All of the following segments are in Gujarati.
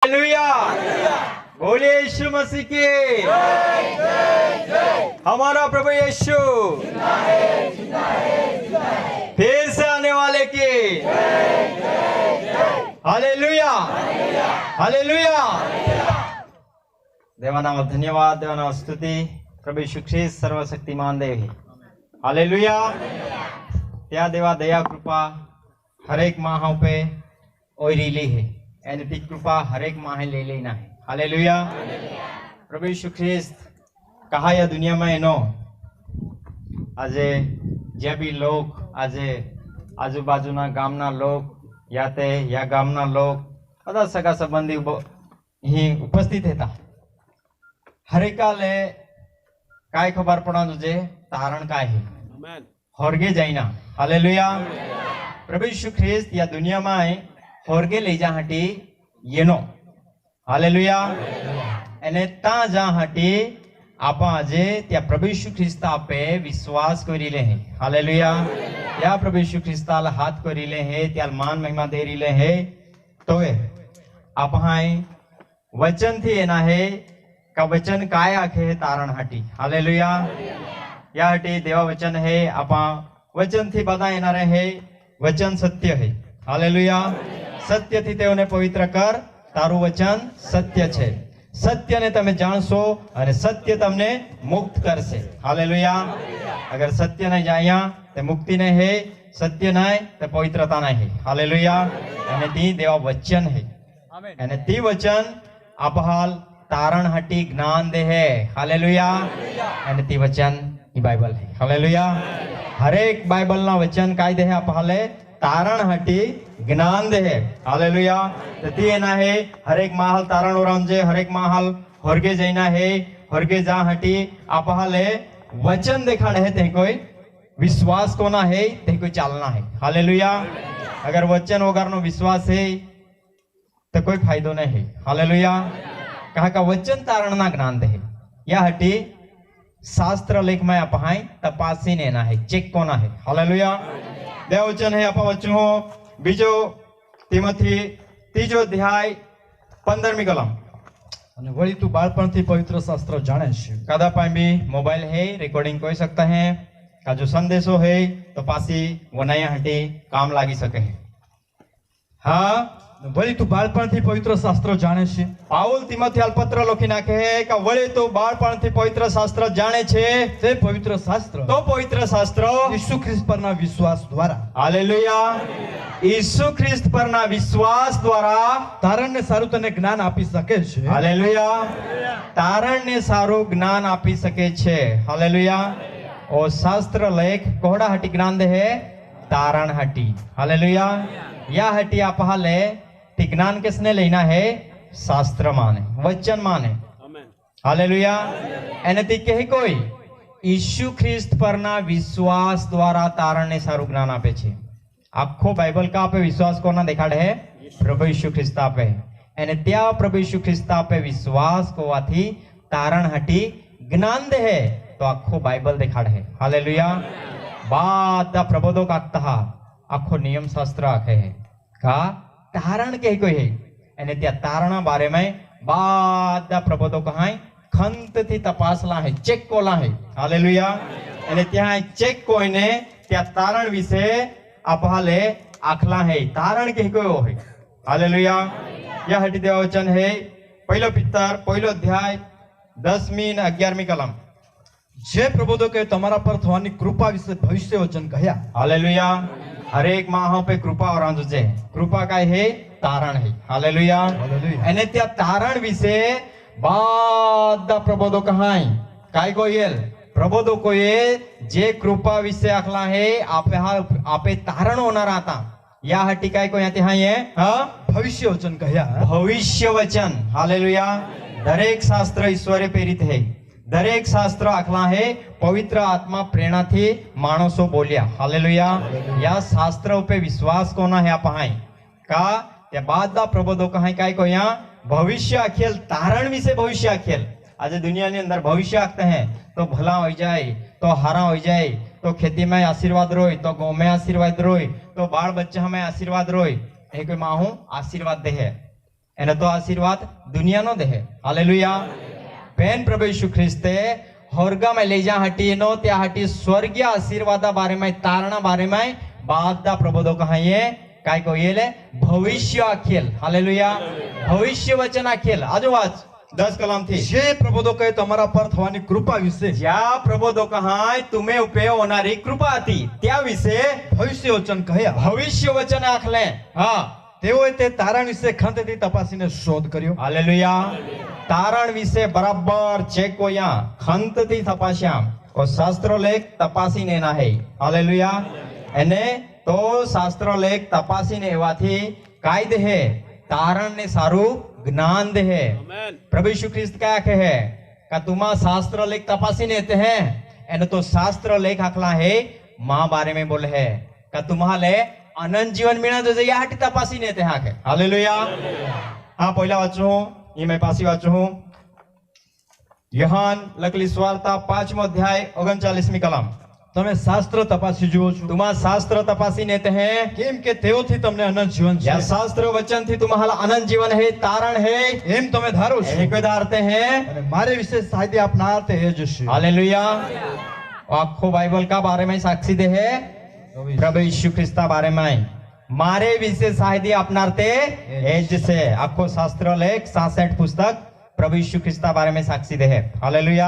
हालेलुया, बोलिए यीशु मसीह की। हमारा प्रभु यीशु फिर से आने वाले की। Hallelujah, hallelujah. देवाना धन्यवाद, देवाना स्तुति। प्रभु यीशु ख्रिस्त सर्वशक्तिमान देव है। हालेलुया। त्या देवा दया कृपा हरेक माह पे ओरी है, एनी कृपा हरेक माह ले लेना है। हालेलुया। प्रभु यीशु ख्रिस्त कहा या दुनिया में एनो आजे जे भी लोग आजे आजूबाजूना गामना लोग या गामना लोग બધા સગા સંબંધી અહીં ઉપસ્થિત હતા। હરેકાલે काय खबर पड़ा तुझे तारण काय है होरगे जाइना। हालेलुया। प्रभु यीशु ख्रिस्त या दुनिया में होरगे ले जा हटी येनो। हालेलुया। एने ता जा हटी आप आजे त्या प्रभु यीशु ख्रिस्त पे विश्वास करिले हैं। हालेलुया। या प्रभु यीशु ख्रिस्ताल हाथ करिले हैं, त्या मान महिमा दे रिले हैं। तो आप हाय वचन थी एना है का वचन काय आखे है तारण हटी। हालेलुया। या हटी देवा वचन है आपा वचन थी बता येना रहे वचन सत्य है। हालेलुया। सत्य थी तेओने पवित्र कर, तारू वचन सत्य छे। सत्य ने तमे जाणशो अने सत्य तमने मुक्त करशे। हालेलुया। अगर सत्य नहीं जाया ते मुक्ति नहीं है, सत्य नहीं ते पवित्रता नहीं है। हालेलुया। अने ती देवा वचन है, अने ती वचन आप हाल तारण हटी ज्ञान दे है। हालेलुया। अने ती वचन ई बाइबल है। हालेलुया। हरेक बाइबल ना वचन काय दे है आप हाले तारण हटी ज्ञान दे है। हालेलुया। तो ती एना है हरेक माहल तारण ओरामजे, हरेक माहल होरगे जैना है, होरगे जा हटी आप हाले वचन दिखाड़े है। ते कोई विश्वास कोना है, ते कोई चालना है। हालेलुया। अगर वचन वगैरह नो विश्वास है तो कोई फायदो नहीं है। हालेलुया। कहा का वचन तारण ना ज्ञान दे है। या हटी शास्त्र लेख में आप हाई तपासी नेना है, चेक कोना है। हालेलुया। देव वचन है आप वचो बीजो तिमोथी तीजो अध्याय 15મી कलम। અને વળી તું બાળપણથી પવિત્ર શાસ્ત્ર જાણે છે। कदा पाई भी मोबाइल है, रिकॉर्डिंग कोई सकता है का जो संदेशो है तो पासी वो नया हटी काम लागी सके है। हाँ, વળી તું બાળપણથી પવિત્ર શાસ્ત્ર જાણે છે। पाउल तिमोथियल पत्र लखी नाखे है का वळे तो बाळपणथी पवित्र शास्त्र जाने छे। તે પવિત્ર શાસ્ત્ર तो पवित्र शास्त्र ઈસુ ખ્રિસ્ત પરના વિશ્વાસ દ્વારા हालेलुया यीशु ख्रिस्त परना विश्वास द्वारा તારણને સારું તને જ્ઞાન આપી શકે છે। हालेलुया तारण ने सारू ज्ञान आपी सके छे। हालेलुया। और शास्त्र लेख कोहड़ा हटी ज्ञान दे है तारण हटी। हालेलुया। या हटी आप हाले ज्ञान किसने लेना है? शास्त्र माने, वचन माने। हालेलुया। एने ती कहे कोई यीशु ख्रिस्त परना विश्वास द्वारा तारण ने सारू ज्ञान आपे छे। आखो बाइबल का आपे विश्वास कोना देखाड़े है? प्रभु यीशु ख्रिस्त आपे। एने त्या प्रभु यीशु ख्रिस्त आपे विश्वास कोवाथी तारण हटी ज्ञान दे है तो आखो बाइबल देखाड़े है। हालेलुया। बादा प्रबोधो काकता आखो नियम शास्त्र आखे है का तारण के कोई है। एने त्या तारणा बारे में बादा प्रबोधो कहाय खंत थी तपासला है, चेक कोला है। हालेलुया। एने त्या चेक कोईने त्या तारण विषे आप हाले आखला है, तारण के कोई है। हालेलुया। या हटी देवा वचन है पहलो पितर पहलो अध्याय 10મી અને 11મી कलम। જે પ્રબોધકે તમારા પર થવાની કૃપા વિશે ભવિષ્ય વચન કહ્યા। हालेलुया। हर एक माह पे कृपा और आंजुजे कृपा काय है? तारण है। हालेलुया। एने त्या तारण विषे बादा प्रबोधो कहाय काय कोयल प्रबोधो कोये जे कृपा विषे आखला है आपे तारण होना रहता। या हटी काय को याते हाय हां ભવિષ્ય વચન કહ્યા। भविष्य वचन। हालेलुया। दरेक शास्त्र ईश्वरे प्रेरित है, दरेक शास्त्र आखला है पवित्र आत्मा प्रेरणा थी मानसो बोलिया। हालेलुया। या शास्त्र पे विश्वास कोना है आप हाय का त्या बादा प्रबोधो कहाय काय को यहाँ भविष्य आखेल तारण विषे भविष्य आखेल। आज दुनिया ने अंदर भविष्य आखते हैं तो भला हो जाए, तो हारा हो जाए, तो खेती में आशीर्वाद रोय, तो गाँव में आशीर्वाद रोय, तो बाल बच्चा में आशीर्वाद रोय। कोई माहू आशीर्वाद दे है એને તો આશીર્વાદ દુનિયાનો દે હાલેલુયા બેન પ્રભુ ઈસુ ખ્રિસ્તે હોરગામાં લઈ જા હટી એનો ત્યાં હટી સ્વર્ગીય આશીર્વાદા બારેમાં તારણા બારેમાં બાદા પ્રબોધો કહાઈએ काय को ये ले भविष्य आखेल हालेलुया भविष्य वचन आखेल आजो वाच 10 कलाम थी જે પ્રબોધો કહે તમારા પર થવાની કૃપા વિશે ज्या प्रबोधो कहाय तुम्हें उपयोग होणारी कृपा હતી त्या વિશે ભવિષ્ય વચન કહ્યા भविष्य वचन आखले हाँ તેઓએ તે તારણ વિશે ખંતથી તપાસીને શોધ કર્યો हालेलुया तारण विશે बराबर चेक को यहाँ खंत थी तपास्या और शास्त्र लेख तपासी ने ना है हालेलुया एने तो शास्त्र लेख तपासी ने एवाथी कायदे है तारण ने सारू ज्ञान दे है प्रभु यीशु ख्रिस्त क्या कहे का तुमा शास्त्र लेख तपासी ने ते हैं एने तो शास्त्र लेख आखला है माँ बारे में बोले है का तुम्हाले अनंत जीवन मिळा जो या हटी तपासी ने ते हाके हालेलुया हाँ पहिला वाचू ये मैं पासी वाचू योहान लखली सुवार्ता 5मो अध्याय 39मी कलम તમે શાસ્ત્ર તપાસી જુઓ છો तुम्हा शास्त्र तपासी ने ते हैं કેમ કે તેઓથી તમને અનંત જીવન या છે शास्त्र वचन थी तुम्हारा अनंत जीवन है तारण है એમ તમે ધારો છો एक दारते हैं અને મારે વિશે સાહિત્ય આપનાર તે એ જ છે हालेलुया आखो बाइबल का बारे में साक्षी दे है प्रभु यीशु ख्रिस्ता बारे में मारे विशेष साहित्य अपनार ते एज से आखो शास्त्र लेख 66 पुस्तक प्रभु यीशु ख्रिस्ता बारे में साक्षी दे है हालेलुया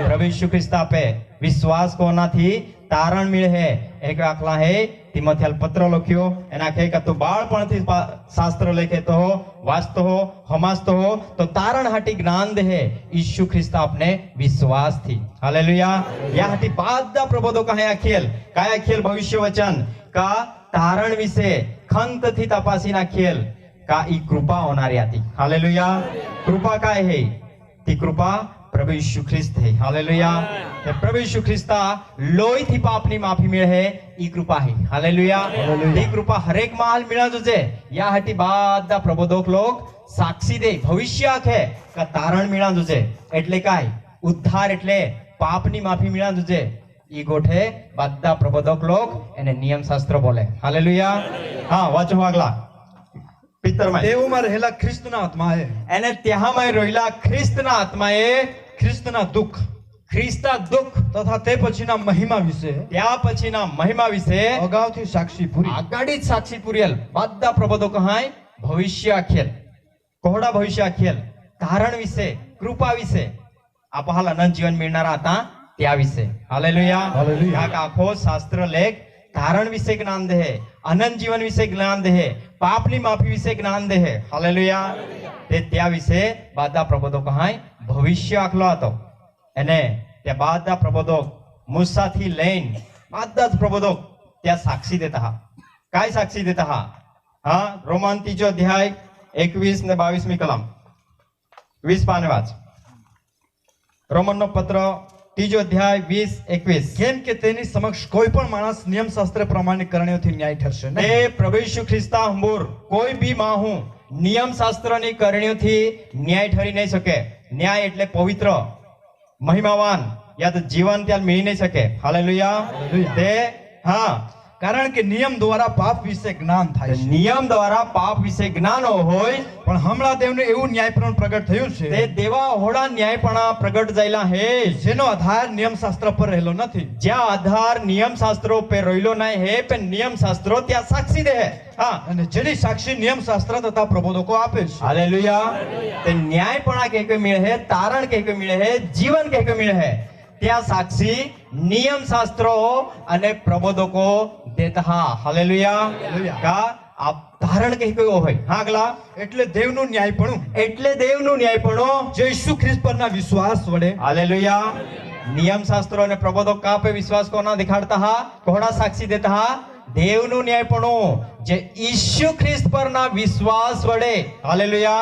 प्रभु यीशु ख्रिस्ता पे विश्वास कोना थी तारण मिले है एक आखला है तिमोथेल पत्र लख्यो एना कहे का तू बाळपण थी शास्त्र लेखे तो वाचतो हो हमाजतो हो तो तारण हाटी ज्ञान दे है यीशु ख्रिस्ता अपने विश्वास थी हालेलुया या हाटी बादा प्रबोधो कहे अखिल काय अखिल भविष्य वचन का तारण विશે खंत थी तपासी नाखेल का ई कृपा होणारी आती हालेलुया कृपा काय है ती कृपा प्रभु यीशु ख्रिस्त है हालेलुया ते प्रभु यीशु ख्रिस्ता लोई थी पापनी माफी मिळे है ई कृपा है हालेलुया ती कृपा हरेक माल मिळा जोजे या हटी बादा प्रबोधक लोग साक्षी दे भविष्य आखे का तारण मिळा जोजे એટલે काय उद्धार એટલે पापनी माफी मिळा जोजे ई गोठे बादा प्रबोधक लोग એને नियम शास्त्र बोले हालेलुया हाँ वाचो આગલા પિત્તરમાં તેઓમાં રહેલા ખ્રિસ્તના આત્માએ એને ત્યાંમાં રહેલા ખ્રિસ્તના આત્માએ ખ્રિસ્તના દુઃખ ખ્રિસ્તના દુઃખ તથા તે પછીના મહિમા વિશે त्या પછીના મહિમા વિશે અગાઉથી સાક્ષી પૂરી આગાડી જ સાક્ષી પૂરેલ બધા પ્રબોધો કહાય ભવિષ્ય આખેલ કોહડા ભવિષ્ય આખેલ તારણ વિશે કૃપા વિશે આપહાલ અનંત જીવન मिळणारा आता त्या विશે हालेलुया हालेलुया આ આખો શાસ્ત્ર લેખ तारण विषय ज्ञान दे है अनंत जीवन विषय ज्ञान दे है पापनी माफी विषय ज्ञान दे है हालेलुया ते त्या विषय बादा प्रबोधो कहाय भविष्य आखलो હતો એને त्या बादा प्रबोधो मूसा थी લઈને बादा प्रबोधो त्या साक्षी देता हा काय साक्षी देता हा हाँ रोमन 3 अध्याय 21 ने 22मी कलम 20 पाने वाच रोमन नो पत्र 3 अध्याय 20-21 કેમ કે તેની સમક્ષ કોઈ પણ માણસ નિયમ શાસ્ત્ર પ્રમાણે કરણીઓથી ન્યાય ઠરશે નહીં એ પ્રભુ ઈસુ ખ્રિસ્તા હંબુર કોઈ બી માહું નિયમ શાસ્ત્રની કરણીઓથી ન્યાય ઠરી નહીં શકે ન્યાય એટલે પવિત્ર મહિમાવાન યા તો જીવન ત્યાં મિળી નહીં શકે હાલેલુયા તે હા કારણ કે નિયમ દ્વારા પાપ વિશે જ્ઞાન થાય છે નિયમ દ્વારા પાપ વિશે જ્ઞાન હોય પણ હમણાં દેવનું એવું ન્યાયપણ પ્રગટ થયું તે છે દેવા હોડા ન્યાયપણા પ્રગટ જયેલા હે જેનો આધાર નિયમ શાસ્ત્ર પર રહેલો નથી જ્યાં આધાર નિયમ શાસ્ત્રો पे રહેલો નહીં હે પણ નિયમ શાસ્ત્રો ત્યાં સાક્ષી દે હા અને જેની સાક્ષી નિયમ શાસ્ત્ર તથા પ્રબોધકો આપે છે हालेलुया ते न्यायपणा के के मिले है तारण के मिले है जीवन के मिले है त्या साक्षी नियम शास्त्रो अने प्रबोधको देता हा हालेलुया का आप तारण के कोई होय हागला એટલે દેવનું ન્યાયપણું એટલે દેવનું ન્યાયપણો જે ઈસુ ખ્રિસ્ત પરના વિશ્વાસ વડે हालेलुया नियम शास्त्रो ने प्रबोधक का पे विश्वास कोना दिखाड़ता हा कोड़ा साक्षी देता हा देवનું ન્યાયપણું જે ઈસુ ખ્રિસ્ત પરના વિશ્વાસ વડે હાલેલુયા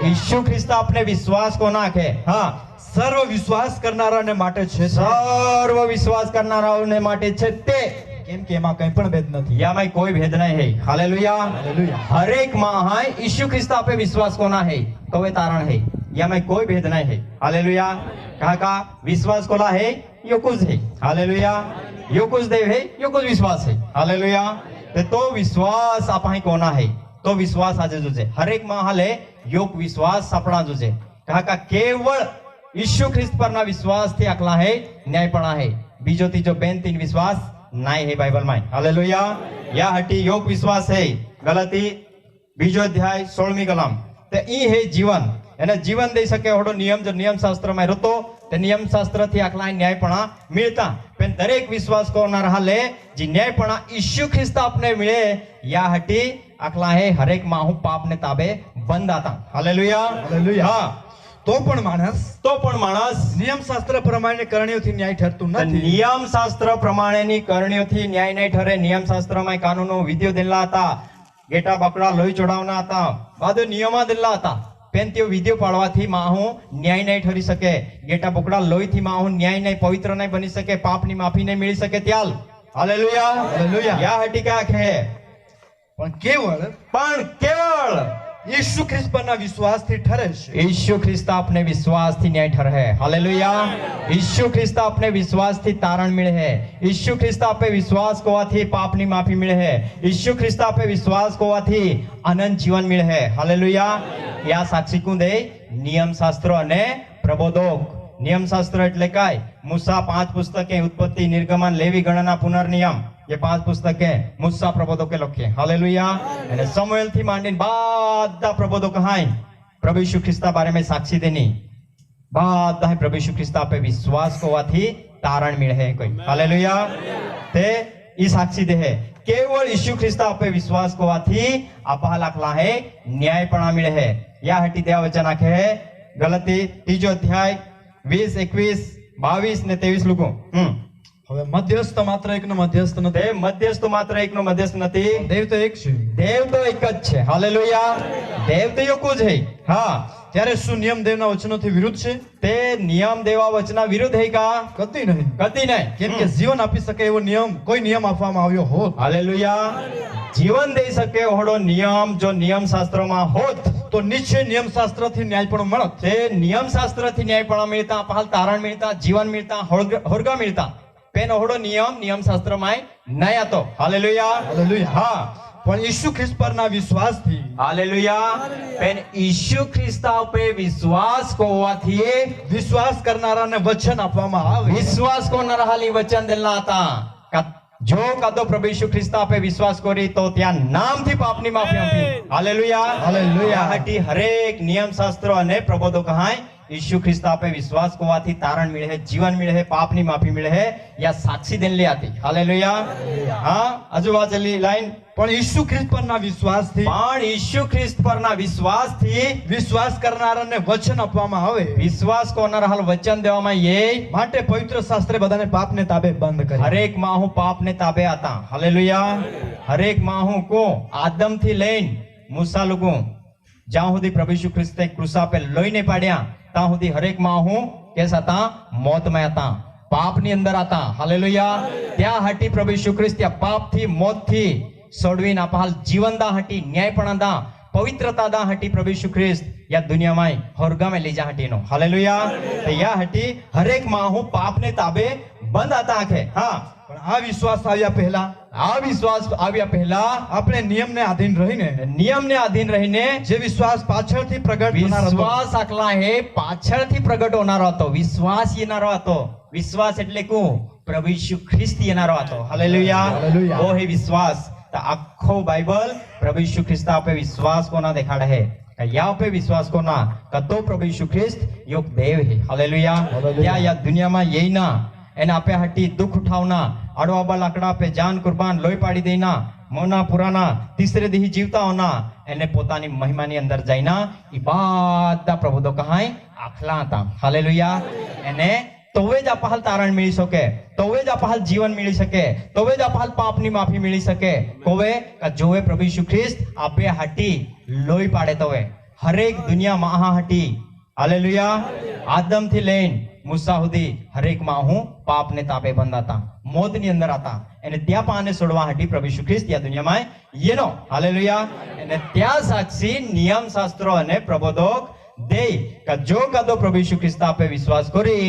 ઈસુ ખ્રિસ્ત આપને વિશ્વાસ કો નાખે હા સર્વ વિશ્વાસ કરનારાને માટે છે સર્વ વિશ્વાસ કરનારાઓને માટે છે તે કેમ કે એમાં કંઈ પણ ભેદ નથી यामाय कोई भेद नहीं है हालेलुया हालेलुया हर एक मां है यीशु ख्रिस्त पे विश्वास कोना है तो वे तारण है यामाय कोई भेद नहीं है हालेलुया कहा का विश्वास कोला है यो कुछ है हालेलुया यो कुछ देव है यो कुछ विश्वास है हालेलुया तो विश्वास आप ही कोना है तो विश्वास आज जो है हर एक मां हाले योग विश्वास अपना जो है कहा का केवल यीशु ख्रिस्त पर ना विश्वास थी अकला है न्यायपणा है बीजो तीजो बेन तीन विश्वास नाय है बाइबल में हालेलुया या हटी योग विश्वास है गलती बीजो अध्याय 16મી कलम ते ई है जीवन एने जीवन दे सके होडो नियम जो नियम शास्त्र में रतो ते नियम शास्त्र थी अकला न्यायपणा मिलता पण दरेक विश्वास करना हाले जी न्यायपणा यीशु ख्रिस्त आपने मिले या हटी अकला है हरेक माहू पाप ने ताबे बंद आता हालेलुया हालेलुया हाँ तो पण माणस नियम शास्त्र प्रमाणे करણીઓથી ન્યાય ઠરતું નથી નિયમ શાસ્ત્ર પ્રમાણેની કરણીઓથી ન્યાય નહીં ઠરે નિયમ શાસ્ત્રમાં કાનૂનો વિધિઓ દેલા હતા ગેટા બકડા લોહી ચડાવના હતા બાદ નિયમો દેલા હતા પેન તે વિધિઓ પાળવાથી માહુ ન્યાય નહીં ઠરી શકે ગેટા બકડા લોહીથી માહુ ન્યાય નહીં પવિત્ર નહીં બની શકે પાપની માફી નહીં મળી શકે ત્યાલ હાલેલુયા હાલેલુયા યા હટીકા છે પણ કેવળ यीशु ख्रिस्त पરના વિશ્વાસથી ઠરે છે यीशु ख्रिस्त अपने विश्वास थी न्याय ठर है हालेलुया यीशु ख्रिस्त अपने विश्वास थी तारण मिले है यीशु ख्रिस्त आपे विश्वास को थी पाप नी माफी मिले है यीशु ख्रिस्त आपे विश्वास को थी अनंत जीवन मिले है हालेलुया या साक्षी को दे नियम शास्त्र अने प्रबोधक नियम शास्त्र एटले काय मूसा 5 पुस्तके उत्पत्ति निर्गमन लेवी गणना पुनर्नियम ये 5 पुस्तके मूसा प्रबोधके लखे हालेलुया અને સમુએલ થી માંડીને બધા પ્રબોધકો હાય પ્રભુ ઈસુ ખ્રિસ્તા બારે में साक्षी देनी બધા પ્રભુ ઈસુ ખ્રિસ્તા पे विश्वास होवाથી तारण मिले है कोई हालेलुया ते ई साक्षी दे है केवल ईसु ख्रिस्ता पे विश्वास होवाથી आपा लाखला है न्यायपणा मिले है या हटी देवा वचन आखे है गलती 3 अध्याय 20 21 22 ने 23 लोगों હવે મધ્યસ્થ માત્ર એકનો મધ્યસ્થ નથી મધ્યસ્થ માત્ર એકનો મધ્યસ્થ નથી દેવ તો એક છે દેવ તો એક જ છે હાલેલુયા દેવ તો એક જ છે હા ત્યારે શું નિયમ દેવના વચનોથી વિરુદ્ધ છે તે નિયમ દેવા વચના વિરુદ્ધ है का કદી નહીં કેમ કે જીવન આપી શકે એવો નિયમ કોઈ નિયમ આપવામાં આવ્યો હોત હાલેલુયા જીવન દઈ શકે એવડો નિયમ જો નિયમ શાસ્ત્રમાં હોત તો નિશ્ચય નિયમ શાસ્ત્રથી ન્યાયપણું મળત તે નિયમ શાસ્ત્રથી ન્યાયપણા મિળતા પહાલ તારણ મિળતા જીવન મિળતા હોરગા મિળતા पेन ओहडो नियम शास्त्र में नहीं आतो हालेलुया हालेलुया हाँ पण यीशु ख्रिस्त पરના વિશ્વાસથી हालेलुया पेन यीशु ख्रिस्ता पे विश्वास को होवाથી વિશ્વાસ કરનારાને વચન આપવામાં આવે विश्वास को नरहाली वचन देला था जो कादो प्रभु यीशु ख्रिस्ता पे विश्वास करी तो त्या नाम थी पापनी माफी आपी हालेलुया हालेलुया हटी हरेक नियम शास्त्र अने प्रबोधक हाय यीशु ख्रिस्ता पे विश्वास को आती तारण मिले है जीवन मिले है पापनी माफी मिले है या साक्षी देने ले आती हालेलुया हाँ अजुबा चली लाइन पण यीशु ख्रिस्त पરના વિશ્વાસથી पण यीशु ख्रिस्त परना विश्वासથી વિશ્વાસ કરનારાને વચન આપવામાં આવે विश्वास कोना हाल वचन देवामां ये માટે પવિત્ર શાસ્ત્રે બધાને પાપને તાબે બંધ કરે हरेक माहू पापने ताबे आता हालेलुया हरेक माहू को आदम थी लઈને मूसा लोगों જ્યાં સુધી પ્રભુ ઈસુ ખ્રિસ્તે ક્રુસા पे લઈને પાડ્યા ત્યાં સુધી હરેક માહુ કેસા હતા મોતમાં હતા પાપની અંદર હતા હાલેલુયા ત્યાં હટી પ્રભુ ઈસુ ખ્રિસ્ત ત્યાં પાપથી મોતથી છોડવીને આપહાલ જીવનદા હટી ન્યાયપણાદા પવિત્રતાદા હટી પ્રભુ ઈસુ ખ્રિસ્ત या दुनिया में होरगा में ले जा हटी नो हालेलुया तो या हटी हरेक माहू पापने ताबे बंद आता है हाँ પણ આ વિશ્વાસ આવ્યા પહેલા आ विश्वास આવ્યા પહેલા આપણે નિયમને આધીન રહીને નિયમને આધીન રહીને જે વિશ્વાસ પાછળથી પ્રગટ થનારો હતો વિશ્વાસ આકલા હે પાછળથી પ્રગટ હોનારો હતો વિશ્વાસ येनारो હતો વિશ્વાસ એટલે કો પ્રભુ ઈસુ ખ્રિસ્ત येनारो હતો હાલેલુયા હાલેલુયા वो है विश्वास तो आखो बाइबल प्रभु ईसु ख्रिस्ता पे विश्वास कोना दिखाड़ा है या पे विश्वास कोना कतो प्रभु ईसु ख्रिस्त योग देव है हालेलुया या दुनिया में यही ना एना आपे हटी दुख उठावना अड़वाबा लाकड़ा पे जान कुर्बान लोई पाड़ी देना मोना पुराना तीसरे दी जीवता होना एने पोतानी महिमानी अंदर जाइना ई बादा प्रभु तो कहाई आखला था हालेलुया एने तोवे ज आपहाल तारण मिली सके तोवे ज आपहाल जीवन मिली सके तोवे ज आपहाल पापनी माफी मिली सके कोवे का जोवे प्रभु यीशु ख्रिस्त आपे हटी लोई पाड़े तोवे हरेक दुनिया महा हटी हालेलुया आदम थी लेन मूसा हुदी हरेक माहू पाप ने ताबे बंधाता मौत नी अंदर आता एने त्या पाने सोडवा हटी प्रभु यीशु ख्रिस्त या दुनिया में येनो हालेलुया एने त्या साक्षी नियम शास्त्रो अने प्रबोधक दे का जो कदो प्रभु यीशु ख्रिस्त पे विश्वास करी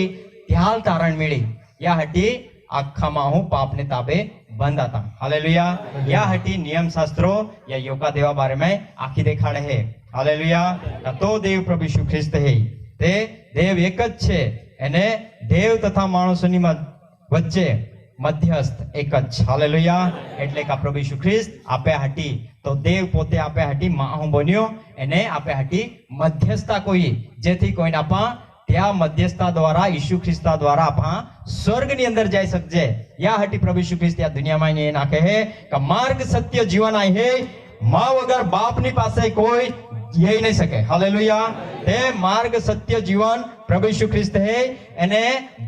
त्याल तारण मिली या हटी आखा माहू पाप ने ताबे बंधाता हालेलुया या हटी नियम शास्त्रो या योगा देवा बारे में आखी देखाड़े है હાલેલુયા તો દેવ પ્રભુ ઈસુ ખ્રિસ્ત હે તે દેવ એક જ છે એને દેવ તથા માણસોની વચ્ચે મધ્યસ્થ એક જ હાલેલુયા એટલે કે પ્રભુ ઈસુ ખ્રિસ્ત આપે હાટી તો દેવ પોતે આપે હાટી માહુ બન્યો એને આપે હાટી મધ્યસ્થતા કોઈ જેથી કોઈને આપા ત્યાં મધ્યસ્થતા દ્વારા ઈસુ ખ્રિસ્તા દ્વારા આપા સ્વર્ગની અંદર જઈ શકજે યા હાટી પ્રભુ ઈસુ ખ્રિસ્ત આ દુનિયામાં એ નાખે હે કે માર્ગ સત્ય જીવન આય હે માં વગર બાપની પાસે કોઈ જઈ નહીં શકે હાલેલુયા તે માર્ગ સત્ય જીવન પ્રભુ ઈસુ ખ્રિસ્ત હે એને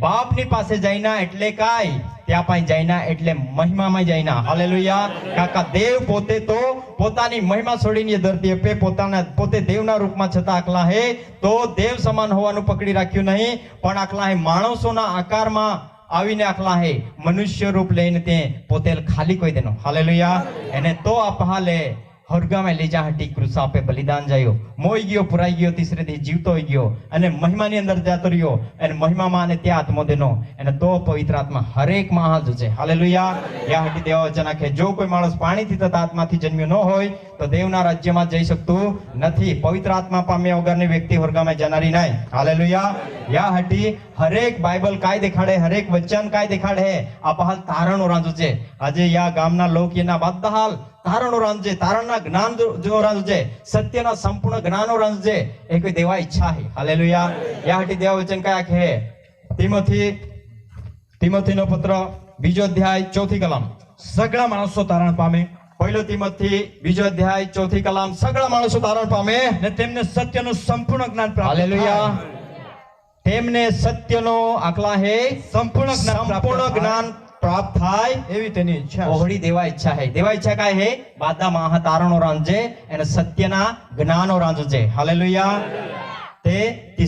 બાપની પાસે જઈના એટલે કાઈ ત્યાં પાસે જઈના એટલે મહિમામાં જઈના હાલેલુયા કાકા દેવ પોતે તો પોતાની મહિમા છોડીને ધરતી પે પોતે દેવના રૂપમાં છતાં આકલા હે તો દેવ સમાન હોવાનું પકડી રાખ્યું નહીં પણ આકલા હે માણસોના આકારમાં આવીને આકલા હે મનુષ્ય રૂપ લઈને તે પોતે ખાલી કોઈ દેનો હાલેલુયા એને તો આપહાલે હરગામે લઈ જા હટી ક્રુસ આપે બલિદાન જાયો મોઈ ગયો પુરાઈ ગયો તીસરે દી જીવતો હોઈ ગયો અને મહિમાની અંદર જતો રહ્યો અને મહિમામાં અને ત્યાં આત્મો દેનો અને તો પવિત્ર આત્મા હરેક માં હાથ છે હાલેલુયા યા હટી દેવા વચન આખે જો કોઈ માણસ પાણીથી તથા આત્માથી જન્મ્યો ન હોય તો દેવના રાજ્યમાં જઈ શકતું નથી પવિત્ર આત્મા પામ્યા વગરની વ્યક્તિ હરગામે જનારી નહીં હાલેલુયા યા હટી હરેક બાઇબલ કાય દેખાડે હરેક વચન કાય દેખાડે આ પહાલ તારણો રાંધું છે આજે યા ગામના લોક એના બધા હાલ તારણો રાંધે તારણના જ્ઞાન જો રાંધે સત્યના સંપૂર્ણ જ્ઞાનો રાંધે એ કોઈ દેવા ઈચ્છા હે હાલેલુયા યા હટી દેવા વચન કયા કે તિમોથીનો પત્ર 2 અધ્યાય 4 કલમ સગળા માણસો તારણ પામે પહેલો તિમોથી 2 અધ્યાય 4 કલમ સગળા માણસો તારણ પામે ને તેમને સત્યનું સંપૂર્ણ જ્ઞાન પ્રાપ્ત હાલેલુયા તેમને સત્યનો આકલા હે સંપૂર્ણ જ્ઞાન પ્રાપ્ત થાય એવી તેની ઈચ્છા ઓહડી દેવા ઈચ્છા હે દેવા ઈચ્છા કાય હે બાદા માહ તારણો રાંધે અને સત્યના જ્ઞાનો રાંધે હાલેલુયા તે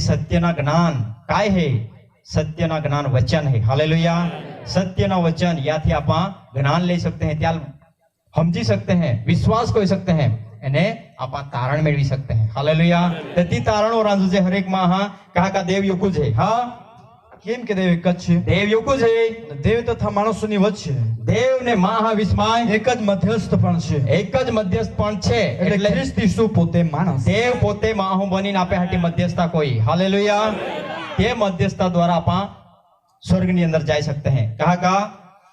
સત્યના જ્ઞાન કાય હે સત્યના જ્ઞાન વચન હે હાલેલુયા सत्य ना वचन याથી આપા જ્ઞાન લઈ सकते हैं ત્યાં સમજી सकते हैं विश्वास કરી सकते हैं એને આપા તારણ મેળવી सकते हैं હાલેલુયા તેથી તારણો રાંધું છે હરેક માં હા કાકા દેવ યુકુ છે હા કેમ કે દેવ એક જ છે દેવ યુકુ છે દેવ તથા માણસોની વચ્ચે દેવ ને મહા વિસ્મય એક જ મધ્યસ્થ પણ છે એક જ મધ્યસ્થ પણ છે એટલે ખ્રિસ્ત ઈસુ પોતે માણસ દેવ પોતે માહુ બનીને આપે હાટી મધ્યસ્થતા કોઈ હાલેલુયા તે મધ્યસ્થતા દ્વારા આપા स्वर्ग ની અંદર जा सकते हैं कहा का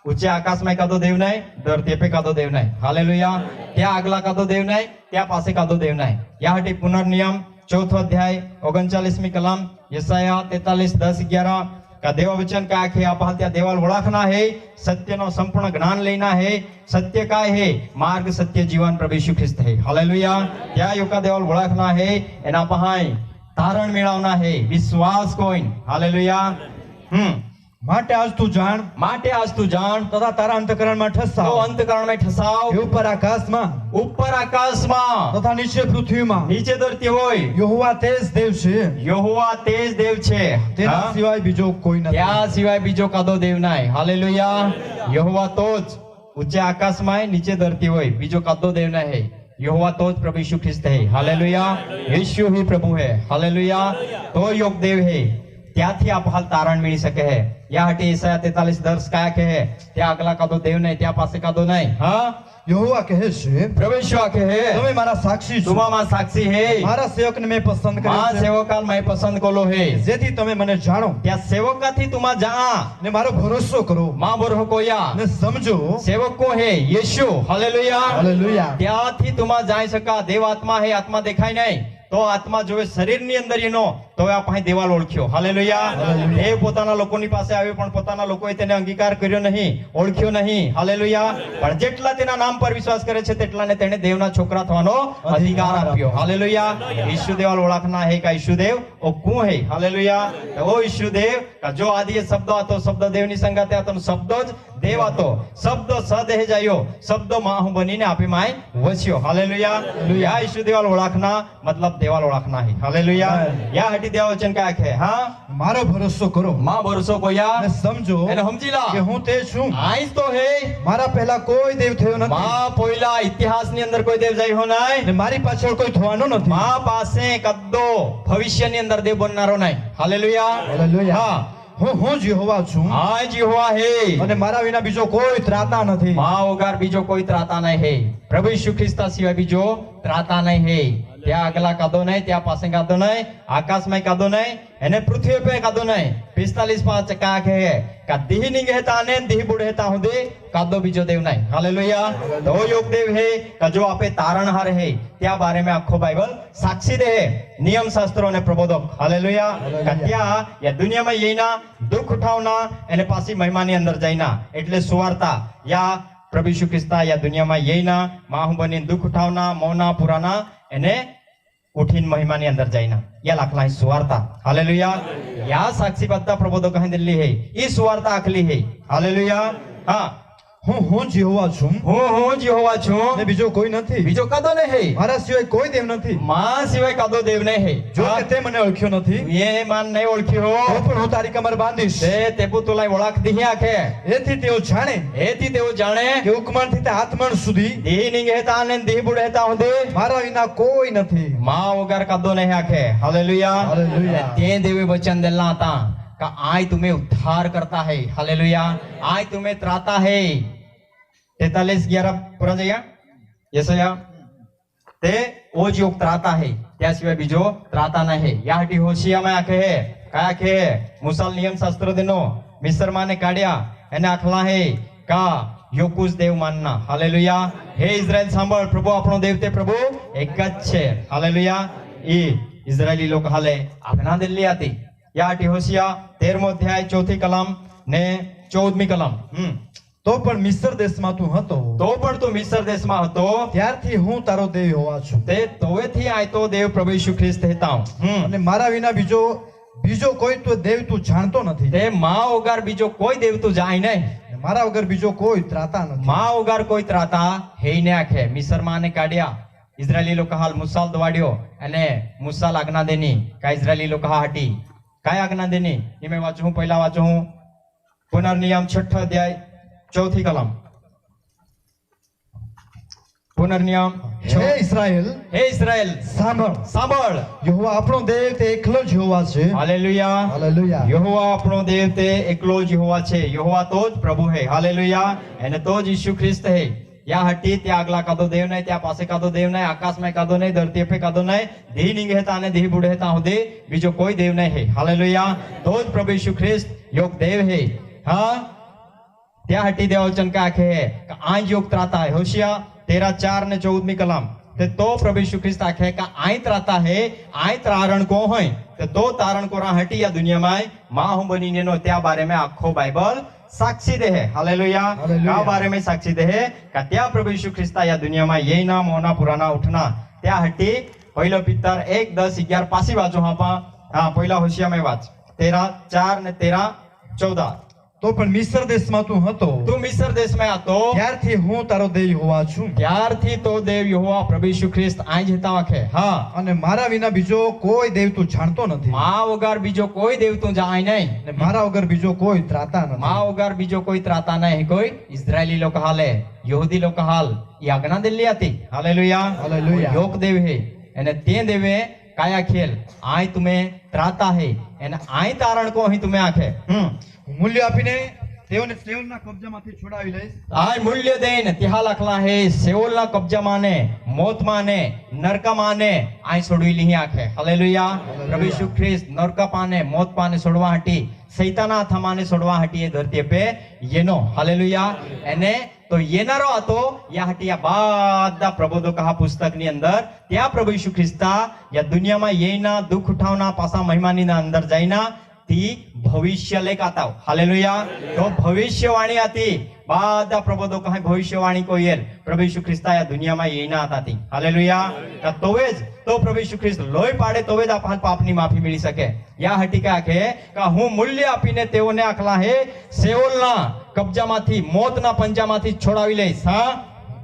ऊंचे आकाश में का दो देव नहीं धरती पे का दो देव नहीं हालेलुया क्या अगला का दो देव नहीं क्या पासे का दो देव नहीं यह हटी पुनर्नियम 4 अध्याय 39મી कलम यशाया 43:10-11 का देव वचन का है आप त्या देवाल ओळखना है सत्य नो संपूर्ण ज्ञान लेना है सत्य का है मार्ग सत्य जीवन प्रभु यीशु ख्रिस्त है हालेलुया क्या यो का देवाल ओळखना है एना पहाय तारण मेळवना है विश्वास कोइन हालेलुया માટે આજ તું જાણ તથા તારા અંતકરણમાં ઠસાવ તો અંતકરણમાં ઠસાવ ઉપર આકાશમાં તથા નીચે પૃથ્વીમાં નીચે ધરતી હોય યહોવા તે જ દેવ છે તેના સિવાય બીજો કોઈ નથી ત્યાં સિવાય બીજો કાદો દેવ નહીં હાલેલુયા યહોવા તો જ ઊંચે આકાશમાં નીચે ધરતી હોય બીજો કાદો દેવ નહીં यहोवा तो प्रभु यीशु ख्रिस्त है हालेलुया यीशु ही प्रभु है हालेलुया तो योग देव है ત્યાંથી આપ હાલ તારણ મેળવી શકે હે યા હટી ઈસાયા 43:10 કાયા કહે ત્યાં આગલા કાદો દેવ નહીં ત્યાં પાસે કાદો નહીં હા યહોવા કહે છે પ્રવેશવા કહે તમે મારા સાક્ષી છો તુમા સાક્ષી હે મારા સેવકને મેં પસંદ કર્યો છે સેવકાલ મેં પસંદ કોલો હે જેથી તમે મને જાણો ત્યાં સેવકાથી તુમા જા ને મારો ભરોસો કરો માં બરહો કોયા ને સમજો સેવક કો હે યીશુ હાલેલુયા ત્યાંથી તુમા જાય સકા દેવ આત્મા હે આત્મા દેખાય નહીં તો આત્મા જોવે શરીરની અંદર એનો તો આ પાસે દેવાલ ઓળખ્યો હાલેલુયા એ પોતાના લોકોની પાસે આવ્યો પણ પોતાના લોકોએ તેને અંગીકાર કર્યો નહીં ઓળખ્યો નહીં હાલેલુયા પણ જેટલા તેના નામ પર વિશ્વાસ કરે છે તેટલાને તેને દેવના છોકરા થવાનો અધિકાર આપ્યો હાલેલુયા ઈસુ દેવાલ ઓળખના હે કા ઈસુ દેવ ઓ કોણ હે હાલેલુયા ઓ ઈસુ દેવ કા જો આદિ શબ્દ હતો શબ્દ દેવની સંગાતે હતો શબ્દ જ દેવ હતો શબ્દ સદેહ જાયો શબ્દ માહુ બનીને આપી માય વસ્યો હાલેલુયા યા ઈસુ દેવાલ ઓળખના મતલબ देवाल ओळखना है हालेलुया या हटी देवा वचन का है हां मारो भरोसो करो मां भरोसो कोया ने समझो એને સમજીલા કે હું તે છું આઈસ તો હે મારા પહેલા કોઈ દેવ થયો નથી માં પોઈલા ઇતિહાસની અંદર કોઈ દેવ જાય હો નહીં ને મારી પાછળ કોઈ થવાનો નથી માં પાસે કદ્દો ભવિષ્યની અંદર દેવ બનનારો નહીં હાલેલુયા હા હું યહોવા છું હા યહોવા હે અને મારા વિના બીજો કોઈ ત્રાતા નથી માં વગર બીજો કોઈ ત્રાતા નહીં હે પ્રભુ ઈસુ ખ્રિસ્ત સિવાય બીજો ત્રાતા નહીં હે ત્યાં આગલા કાદો નહીં, ત્યાં પાસે કાદો નહીં, આકાશમાં કાદો નહીં, એને પૃથ્વી पे કાદો નહીં. 45 का है का देह नहीं कहता ने देह बुढ़े ता हुदे कादो बीजो देव नहीं. हालेलुया. तो योग देव है का जो आपे तारणहार है त्या बारे में आखो बाइबल साक्षी दे है नियम शास्त्रों ने प्रबोधक. हालेलुया. का त्या या दुनिया में येना दुख उठावना एने पासी महिमा ની અંદર જઈના એટલે સુવાર્તા या प्रभु यीशु ख्रिस्ता या दुनिया में येना माहुबनी दुख उठावना मौना पुराना एने उठीन महिमा ની અંદર જઈના या लाखला सुवार्ता. हालेलुया. या साक्षी बद्दा प्रबोधक कहीं दिल्ली है ई सुवार्ता आखली है. हालेलुया. हाँ હું જેહોવા છું હું જેહોવા છું ને બીજો કોઈ નથી. બીજો કાદો નહીં હે. મારા સિવાય કોઈ દેવ નથી. માં સિવાય કાદો દેવ નહીં હે. જો કે તે મને ઓળખ્યો નથી, ये मान नहीं ओळख्यो તો પણ હું તારી કમર બાંધીશ. તે પુતુલાય ઓળખ દીહી આખે એથી તેઓ જાણે એથી તેઓ જાણે કે ઉકમણથી તે આત્મણ સુધી દેહ ની કહેતા ને દેહ બુડેતા હુંદે મારા વિના કોઈ નથી. માં વગર કાદો નહીં આખે. हालेलुया. हालेलुया. તે દેવી વચન દેલા હતા का आय तुम्हें उद्धार करता है. हालेलुया. आय तुम्हें त्राता है. 43:11 पूरा जया यशया ते ओ योग त्राता है त्या सिवाय बीजो त्राता नहीं. याहटी होशिया में आखे है काय आखे है मुसल नियम शास्त्र देनो मिस्र माने काढ्या એને આખલા હે का योकुस देव मानना. हालेलुया. हे इस्राएल सांभळ प्रभु આપણો देव ते प्रभु एक જ છે. हालेलुया. ई इस्राएली लोक हाले आज्ञा दिल्ली आती. याहटी होशिया 13मो अध्याय 4थी कलम ने 14મી कलम. તો પણ મિસ્ર દેશમાં તું હતો, તો પણ તું મિસ્ર દેશમાં હતો ત્યારથી હું તારો દેવ હોવા છું. તે તોવેથી આયતો દેવ પ્રભુ યીશુ ખ્રિસ્ત હતા. અને મારા વિના બીજો કોઈ તો દેવ તું જાણતો નથી. તે માં વગર બીજો કોઈ દેવ તું જાય નહીં. મારા વગર બીજો કોઈ ત્રાતા નથી. માં વગર કોઈ ત્રાતા હેઈને આખે. મિસ્ર માને કાઢ્યા ઇઝરાયલી લોકો હાલ મુસાલ દવાડ્યો અને મુસાલ આજ્ઞા દેની કા ઇઝરાયલી લોકો હાટી काय આજ્ઞા દેની એ મેં વાંચું પહેલા વાંચું પુનર્નિયમ 6 અધ્યાય 4थी कलम. પુનર્નિયમ હે ઇસ્રાએલ સાંભળ સાંભળ. યહોવા આપણો દેવ તે એકલો જ યહોવા છે. હાલેલુયા. હાલેલુયા. યહોવા આપણો દેવ તે એકલો જ યહોવા છે. યહોવા તો જ પ્રભુ હે. હાલેલુયા. એને તો જ ઈસુ ખ્રિસ્ત હે. या हटी त्या अगला कादो देव नहीं, त्या पासे कादो देव नहीं, आकाश में कादो नहीं, धरती पे कादो नहीं, धी निंगेता ने धी बुढ़ेता हुदे बीजो कोई देव नहीं है. हालेलुया. तो ज प्रभु यीशु ख्रिस्त योग देव है. हाँ त्या हटी देवचन का आखे है आज योग त्राता है. होशिया 13:4 ने 14મી कलम. तो प्रभु यीशु ख्रिस्त आखे का आय त्राता है. आय तारण को होय तो तारण को रा हटी या दुनिया में मां हूं बनी ने नो त्या बारे में आखो बाइबल साक्षी दे है. हालेलुया. का बारे में साक्षी दे है का त्या प्रभु यीशु ख्रिस्ता या दुनिया में ये ना मोना पुराना उठना त्या हटी. पहिलो पितर 1:10-11 पासी वाचो. हाँ पहिला होशिया में वाच 13:4 ने 13:14. તો પણ મિસ્ર દેશમાં તું હતો, તું મિસ્ર દેશમાં હતો ત્યારથી હું તારો દેવ હોવા છું. ત્યારથી તો દેવ યહોવા પ્રભુ ઈસુ ખ્રિસ્ત આજ હતા વાખે. હા. અને મારા વિના બીજો કોઈ દેવ તું જાણતો નથી. માં વગર બીજો કોઈ દેવ તું જાય નહીં. અને મારા વગર બીજો કોઈ ત્રાતા નથી. માં વગર બીજો કોઈ ત્રાતા નહીં. કોઈ ઇઝરાયલી લોક હાલે યહૂદી લોક હાલ એ આજ્ઞા દિલ્લી હતી. હાલેલુયા. હાલેલુયા. योग देव है એને તે દેવે કાયા ખેલ આય तुम्हें ત્રાતા है એને આય તારણ કો અહીં तुम्हें આખે. મૂલ્ય આપીને તેઓને સેઓલના કબજામાંથી છોડાવી લઈશ. આય મૂલ્ય દઈને ત્યાં લખલા હે સેઓલના કબજામાં ને મોતમાં ને નરકમાં ને આય છોડવી લીહી આખે. હાલેલુયા. પ્રભુ ઈસુ ખ્રિસ્ત નરક પાને મોત પાને છોડવા હટી સૈતાના થમાને છોડવા હટી એ ધરતી पे येनो. હાલેલુયા. એને તો येनारो હતો या हटी या બધા પ્રબોધકો આ પુસ્તકની અંદર ત્યાં પ્રભુ ઈસુ ખ્રિસ્તા या દુનિયામાં येना દુખ ઉઠાવના પાસા મહિમાની અંદર જઈના ती भविष्य लेख आता. हालेलुया. तो भविष्यवाणी आती બધા પ્રબોધકો કહે ભવિષ્યવાણી કોઈ એલ પ્રભુ ઈસુ ખ્રિસ્તા આ દુનિયામાં येना હતા ती. हालेलुया. તોવે જ તો પ્રભુ ઈસુ ખ્રિસ્ત લોહી પાડે તોવે જ આપણ પાપની માફી મળી શકે. યા હટીકા કે હું મૂલ્ય આપીને તેઓને આખલા હે સેઓલના કબજામાંથી મોતના પંજામાંથી છોડાવી લઈશ. હા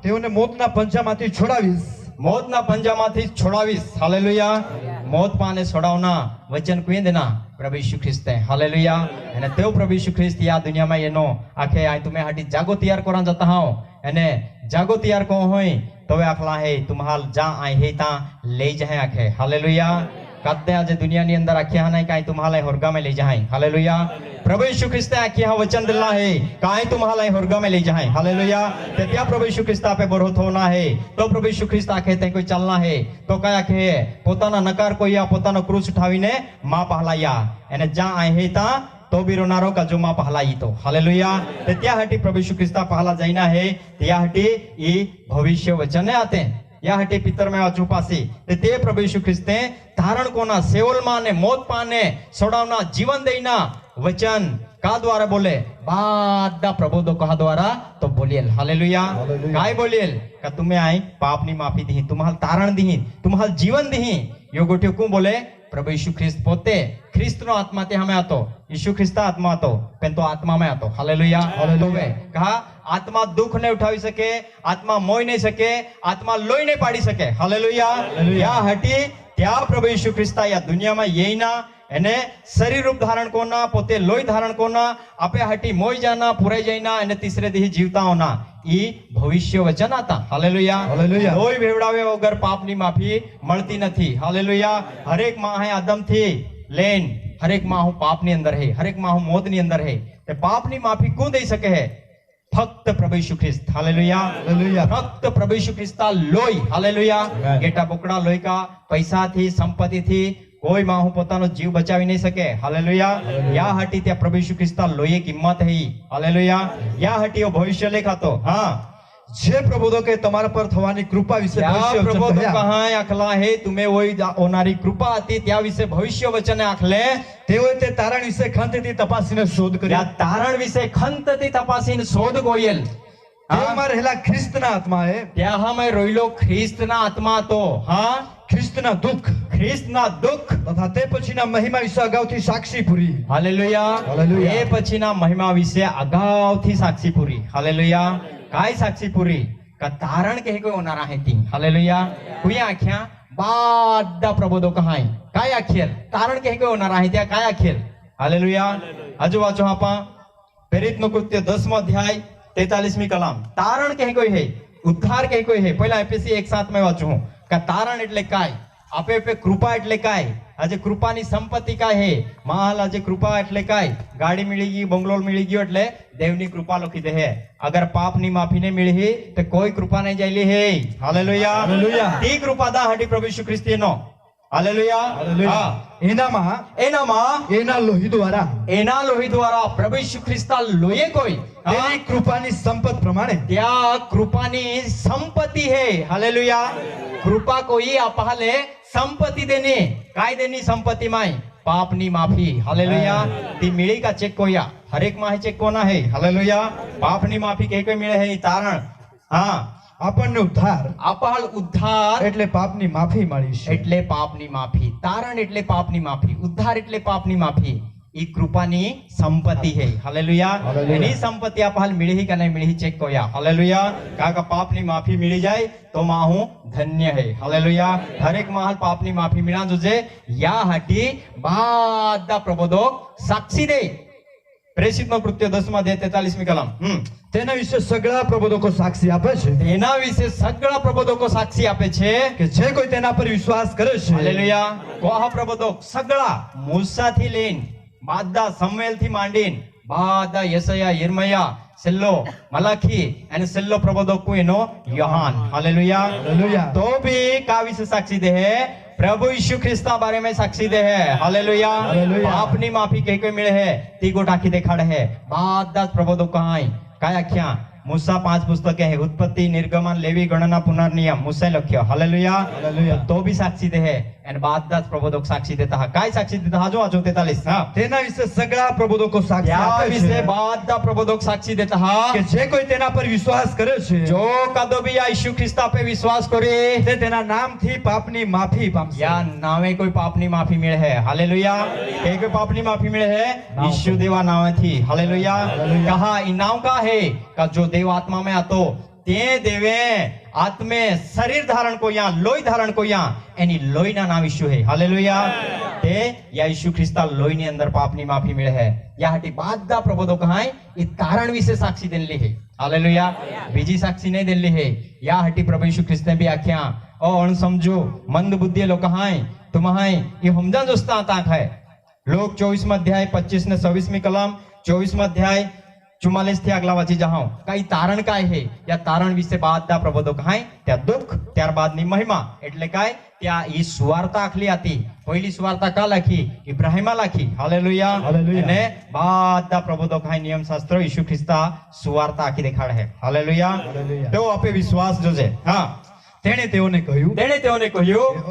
તેઓને મોતના પંજામાંથી છોડાવીશ. મોતના પંજામાંથી છોડાવીશ. હાલેલુયા. मौत पाने छोड़ावना वचन कुए देना प्रभु यीशु ख्रिस्त है. हालेलुया. અને તેઓ પ્રભુ ઈસુ ખ્રિસ્ત આ દુનિયામાં એનો આખે આ તમે હાટી જાગો તૈયાર કરા જતા હાઓ અને જાગો તૈયાર કો હોય તો આખલા હે તુમ્હાલ જા આય હે તા લઈ જાય આખે. હાલેલુયા. કદે આજે દુનિયાની અંદર આખ્યા નહીં કાંઈ तुम्हाला હોરગામે લઈ જાય હાલેલુયા પ્રભુ ઈસુ ખ્રિસ્તે આખ્યા વચન દિલા है કાંઈ तुम्हाला હોરગામે લઈ જાય હાલેલુયા તે ત્યાં પ્રભુ ઈસુ ખ્રિસ્ત આપે બરો થોના है તો પ્રભુ ઈસુ ખ્રિસ્ત આખે તે કોઈ ચાલના है તો કયા કે પોતાના નકાર કોઈયા પોતાનો ક્રૂસ ઉઠાવીને માં પહલાયા અને જ્યાં આહે તા तो बिरोनारो का जो मां पहलाई तो हालेलुया ते त्या हटी प्रभु यीशु ख्रिस्ता पहला जाइना है त्या हटी ई भविष्य वचन आते या हटी पितर में चुपासी ते प्रभु यीशु ख्रिस्ते धारण कोना सेवल माने मौत पाने सोडावना जीवन देना वचन का द्वारा बोले बादा प्रबोधो कहा द्वारा तो बोलियल हालेलुया काय बोलियल का तुम्हें आई पापनी माफी दी तुम्हाल तारण दी तुम्हाल जीवन दी यो गोटे को बोले प्रभु यीशु ख्रिस्त पोते ख्रिस्त नो आत्मा ते हमें आतो यीशु ख्रिस्ता आत्मा आतो पेन तो आत्मा में आतो हालेलुया हालेलुया कहा आत्मा दुख नहीं उठावी सके आत्मा मोई नहीं सके आत्मा लोई नहीं पाड़ी सके हालेलुया या हटी त्या प्रभु यीशु ख्रिस्ता या दुनिया में यही ना એને શરીર રૂપ ધારણ કોના પોતે લોહી ધારણ કોના આપે હટી મોઈ જાના પુરાઈ જાયના અને તીસરે દી જીવતાઓના ઈ ભવિષ્ય વચન હતા હાલેલુયા હાલેલુયા લોહી વેવડાવે વગર પાપની માફી મળતી નથી હાલેલુયા હરેક માહે આદમથી લેન હરેક માહુ પાપની અંદર હે હરેક માહુ મોતની અંદર હે તે પાપની માફી કોણ દઈ શકે હે ફક્ત પ્રભુ ઈસુ ખ્રિસ્ત હાલેલુયા હાલેલુયા ફક્ત પ્રભુ ઈસુ ખ્રિસ્તા લોહી હાલેલુયા ગેટા બોકડા લોહી કા પૈસાથી સંપત્તિથી कोई माहू पोतानो जीव बचावी नहीं सके हालेलुया या हटी त्या प्रभु यीशु ख्रिस्ता लोये किंमत है हालेलुया या हटी ओ भविष्य लेखातो हां જે પ્રબોધો કે તમારા પર થવાની કૃપા વિશે ભવિષ્ય વચન પ્રબોધો કહ્યા કહાય આખલા હે तुमे ओई ओनारी कृपा હતી त्या વિશે ભવિષ્ય વચન આખલે તેઓએ તે તારણ વિશે ખંતથી તપાસીને શોધ કરી या तारण विશે ખંતથી તપાસીને શોધ ગોયેલ તેમાં રહેલા ખ્રિસ્તના આત્માએ त्या हमें रोइलो ख्रिस्तना आत्मा तो हां ખ્રિસ્તના દુઃખ ખ્રિસ્તના दुख તથા તે પછીના મહિમા વિશે અગાઉથી સાક્ષી પૂરી હાલેલુયા હાલેલુયા એ પછીના મહિમા વિશે અગાઉથી સાક્ષી પૂરી હાલેલુયા काय साक्षी पूरी का तारण के कोई होणार आहे ती हालेलुया कुई आख्या बादा प्रबोधो कहाय काय आखेल तारण के कोई होणार आहे त्या काय आखेल हालेलुया आजू वाचो आपण प्रेरितनो कृत्य 10मो अध्याय 43મી कलम तारण के कोई है उद्धार के कोई है पहला एफएसी 1:7 में वाचू हूं का तारण એટલે काय आपे पे कृपा એટલે काय આજે કૃપાની સંપત્તિ काय है महाल આજે कृपा એટલે काय गाड़ी मिली गई बंगलोर मिली गई એટલે देवनी कृपा लखी दे है अगर पापनी माफी नहीं मिली तो कोई कृपा नहीं जाइली है हालेलुया हालेलुया ती कृपा दा हटी प्रभु यीशु ख्रिस्तीनो हालेलुया હાલેલુયા એનામાં એના લોહી દ્વારા एना लोही द्वारा प्रभु यीशु ख्रिस्ता लोये कोई તેની કૃપાની સંપત પ્રમાણે त्या कृपानी संपत्ति है हालेलुया कृपा कोई आपहाले संपत्ति देने काय देनी संपत्ति माय पापनी माफी हालेलुया ती मिली का चेक कोया हरेक माहे चेक कोना है हालेलुया पापनी माफी के कोई मिले है तारण हाँ આપણને ઉદ્ધાર આપહાલ ઉદ્ધાર એટલે પાપની માફી મળી છે એટલે પાપની માફી તારણ એટલે પાપની માફી ઉદ્ધાર એટલે પાપની માફી ई कृपानी संपत्ति है हालेलुया हालेलुया एनी संपत्ति आपहाल मिली ही का नहीं मिली चेक कोया हालेलुया का पापनी माफी मिली जाए तो माहू धन्य है हालेलुया हर एक माहल पापनी माफी मिला जुजे या हटी बादा प्रबोधक साक्षी दे प्रेषितનો કૃત્ય 10મા અધ્યાય 43મી કલમ તેના વિશે સગળા પ્રબોધકો સાક્ષી આપે છે તેના વિશે સગળા પ્રબોધકો સાક્ષી આપે છે કે જે કોઈ તેના પર વિશ્વાસ કરે છે હાલેલુયા કોહા પ્રબોધક સગળા મૂસાથી લઈને બાદા સમવેલથી માંડીને બાદા યશાયા યિર્મયા સેલ્લો મલાખી અને સેલ્લો પ્રબોધક એનો યોહાન હાલેલુયા હાલેલુયા तो भी का विषय साक्षी दे है प्रभु यीशु ख्रिस्ता बारे में साक्षी दे है हालेलुया हालेलुया अपनी माफी के कोई मिले है ती गोटा की देखाड़े है बादा प्रबोधक कहाई काय आख्या मूसा 5 पुस्तके है उत्पत्ति निर्गमन लेवी गणना पुनर्नियम मूसा लख्यो हालेलुया हालेलुया तो भी साक्षी दे है एंड बादा प्रबोधक साक्षी देता है काय साक्षी देता है जो 43 हां તેના વિશે સગળા પ્રબોધકો સાક્ષી क्या આપે विषय છે बादा प्रबोधक साक्षी देता है કે જે કોઈ તેના પર વિશ્વાસ કરે છે जो कदो भी यीशु ख्रिस्ता पे विश्वास करे તે તેના નામથી પાપની માફી પામશે या नावे कोई पापनी माफी मिले है हालेलुया के कोई पापनी माफी मिले है यीशु देवा नावे थी हालेलुया कहा इन नाम का है का जो देव आत्मा में आतो ते देवे आत्मे शरीर धारण को या लोई धारण को या एनी लोई ना नाम यीशु है हालेलुया ते या यीशु ख्रिस्ता लोई ने अंदर पापनी माफी मिले है या हटी बादा प्रबोधक कहाय इ कारण विશે साक्षी देली है हालेलुया बीजी साक्षी नहीं देली है या हटी प्रभु यीशु ख्रिस्त ने भी आख्या ओ अण समझो मंद बुद्धि लोग कहाय तुम्हाई ये हमजा जोस्ता ताक है लोग 24 अध्याय 25 ने 26 कलम 24 अध्याय 44 થી આગલા વાંચી જાઓ કઈ તારણ કાય હે યા તારણ વિશે બાદના પ્રબોધક હાય ત્યાં દુઃખ ત્યારબાદની મહિમા એટલે કાય ત્યાં ઈ સુવાર્તા આખલી હતી પહેલી સુવાર્તા કા લખી ઇબ્રાહીમા લખી હાલેલુયા અને બાદના પ્રબોધક હાય નિયમ શાસ્ત્ર ઈસુ ખ્રિસ્તા સુવાર્તા આખી દેખાડે હે હાલેલુયા તો આપે વિશ્વાસ જોજે હા તેણે તેઓને કહ્યું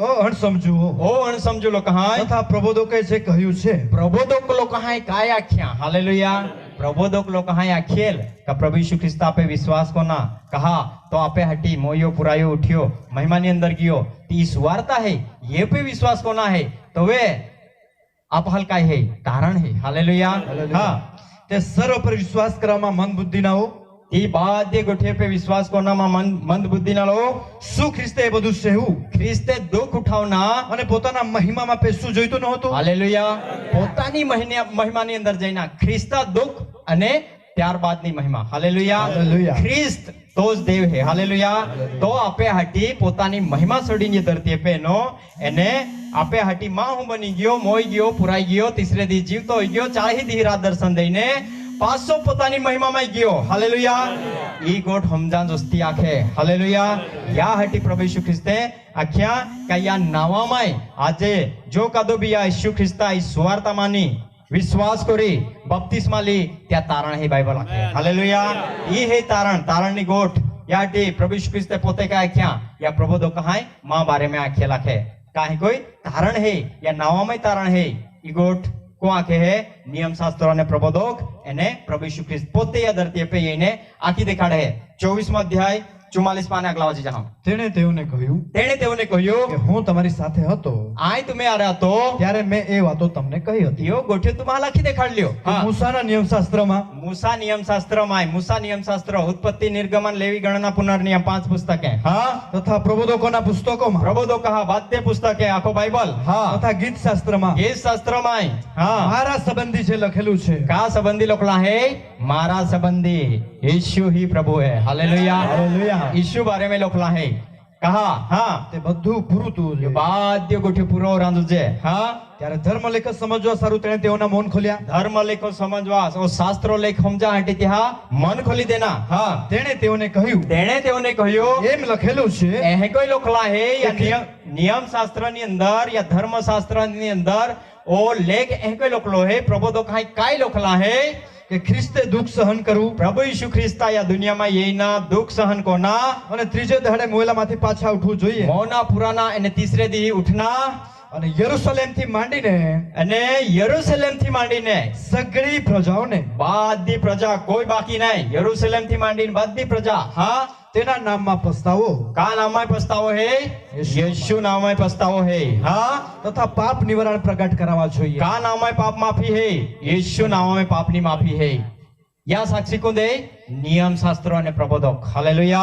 ઓ અણસમજુ લોકો હાય તથા પ્રબોધકે જે કહ્યું છે પ્રબોધક લોકો હાય કાય આખ્યા હાલેલુયા प्रबोधक लोग हाँ आखेल का प्रभु यीशु ख्रिस्त आपे विश्वास को ना कहा तो आपे हटी मोयो पुरायो उठियो महिमा ने अंदर गियो ती सुवार्ता है ये पे विश्वास को ना है तो वे आप हल्का है कारण है हालेलुया हाँ ते सर्व पर विश्वास करामा मन बुद्धि ना हो ती बादे गोठे पे विश्वास को ना मंद बुद्धि ना लो सु ख्रिस्ते બધું સહેવું ખ્રિસ્તે દુઃખ ઉઠાવના અને પોતાના મહિમામાં પેસું જોઈતું નહોતું હાલેલુયા પોતાની મહિમાની અંદર જઈને ખ્રિસ્ત દુઃખ અને ત્યારબાદની મહિમા હાલેલુયા ખ્રિસ્ત તો જ દેવ હે હાલેલુયા તો આપે હાટી પોતાની મહિમા છોડીને ધરતી પેનો એને આપે હાટી માં હું બની ગયો મોઈ ગયો પુરાઈ ગયો તીસરે દી જીવતો હોઈ ગયો ચાહી દી રાત દર્શન દઈને 500 પોતાની મહિમામાં ગયો હાલેલુયા ઈ ગોઠ હમજાન જોસ્તી આખે હાલેલુયા યા હટી પ્રભુ ઈસુ ખ્રિસ્તે આખ્યા કયા નાવામાં આજે જો કદો બી આ ઈસુ ખ્રિસ્તા ઈ સુવાર્તામાંની વિશ્વાસ કરી બપ્તિસ્મા લી त्या તારણ હે બાઇબલ આખે હાલેલુયા ઈ હે તારણની ગોઠ યા હટી પ્રભુ ઈસુ ખ્રિસ્તે પોતે કા આખ્યા યા પ્રબોધો કહાય માં બારે में આખ્યા લખે કાહે કોઈ તારણ હે या નાવામાં તારણ હે ઈ ગોઠ को आखे है नियम शास्त्र ने प्रबोधक एने प्रभु यीशु ख्रिस्त पोते या धरती पे येने आखी देखाड़े है 24 अध्याय 44 पाने આગલા વાંચી જાઓ તેણે તેઓને કહ્યું કે હું તમારી સાથે હતો આય તમે આરે હતો ત્યારે મેં એ વાતો તમને કહી હતી યો ગોઠે તુમા લખી દેખાડ લ્યો મૂસાના નિયમશાસ્ત્રમાં મૂસા નિયમશાસ્ત્ર ઉત્પત્તિ નિર્ગમન લેવી ગણના પુનર્નિયમ 5 પુસ્તકે હા તથા પ્રબોધકોના પુસ્તકોમાં પ્રબોધક હા વાદ્ય પુસ્તકે આખો બાઇબલ હા તથા ગીતશાસ્ત્રમાં હા મારા સંબંધી જે લખેલું છે કા સંબંધી લખલા હે મારા સંબંધી यीशु ही प्रभु है हालेलुया यीशु बारे में लोकला है कहा हाँ ते બધું પૂરું તું બાદ્ય ગોઠે પૂરો રાંધુ છે હા ત્યારે ધર્મલેખ સમજવા સારું તેણે તેઓના મન ખોલ્યા ધર્મલેખો સમજવા ઓ શાસ્ત્રો લેખ સમજા હટી ત્યાં મન ખોલી દેના હા તેણે તેઓને કહ્યું એમ લખેલું છે એ કોઈ લોખલા હે या નિયમ શાસ્ત્રની અંદર या ધર્મ શાસ્ત્રની અંદર ओ लेख એ કોઈ લોખલો હે પ્રબોધક કાઈ લોખલા હે કે ખ્રિસ્તે દુઃખ સહન કરવું પ્રભુ ઈસુ ખ્રિસ્તા યા દુનિયામાં યના દુઃખ સહન કોના અને ત્રીજે દહાડે મોયેલામાંથી પાછા ઉઠવું જોઈએ મોના પુરાના અને તીસરે દી ઉઠના અને યરુશલેમથી માંડીને સગળી પ્રજાઓને બધી પ્રજા કોઈ બાકી નહીં યરુશલેમથી માંડીને બધી પ્રજા હા તેના નામમાં પસ્તાવો કા નામમાં પસ્તાવો હે યેશુ નામમાં પસ્તાવો હે હા તથા પાપ નિવારણ પ્રગટ કરાવવા જોઈએ કા નામમાં પાપ માફી હે યેશુ નામમાં પાપની માફી હે या साक्षी को दे नियम शास्त्र ने प्रबोधक हालेलुया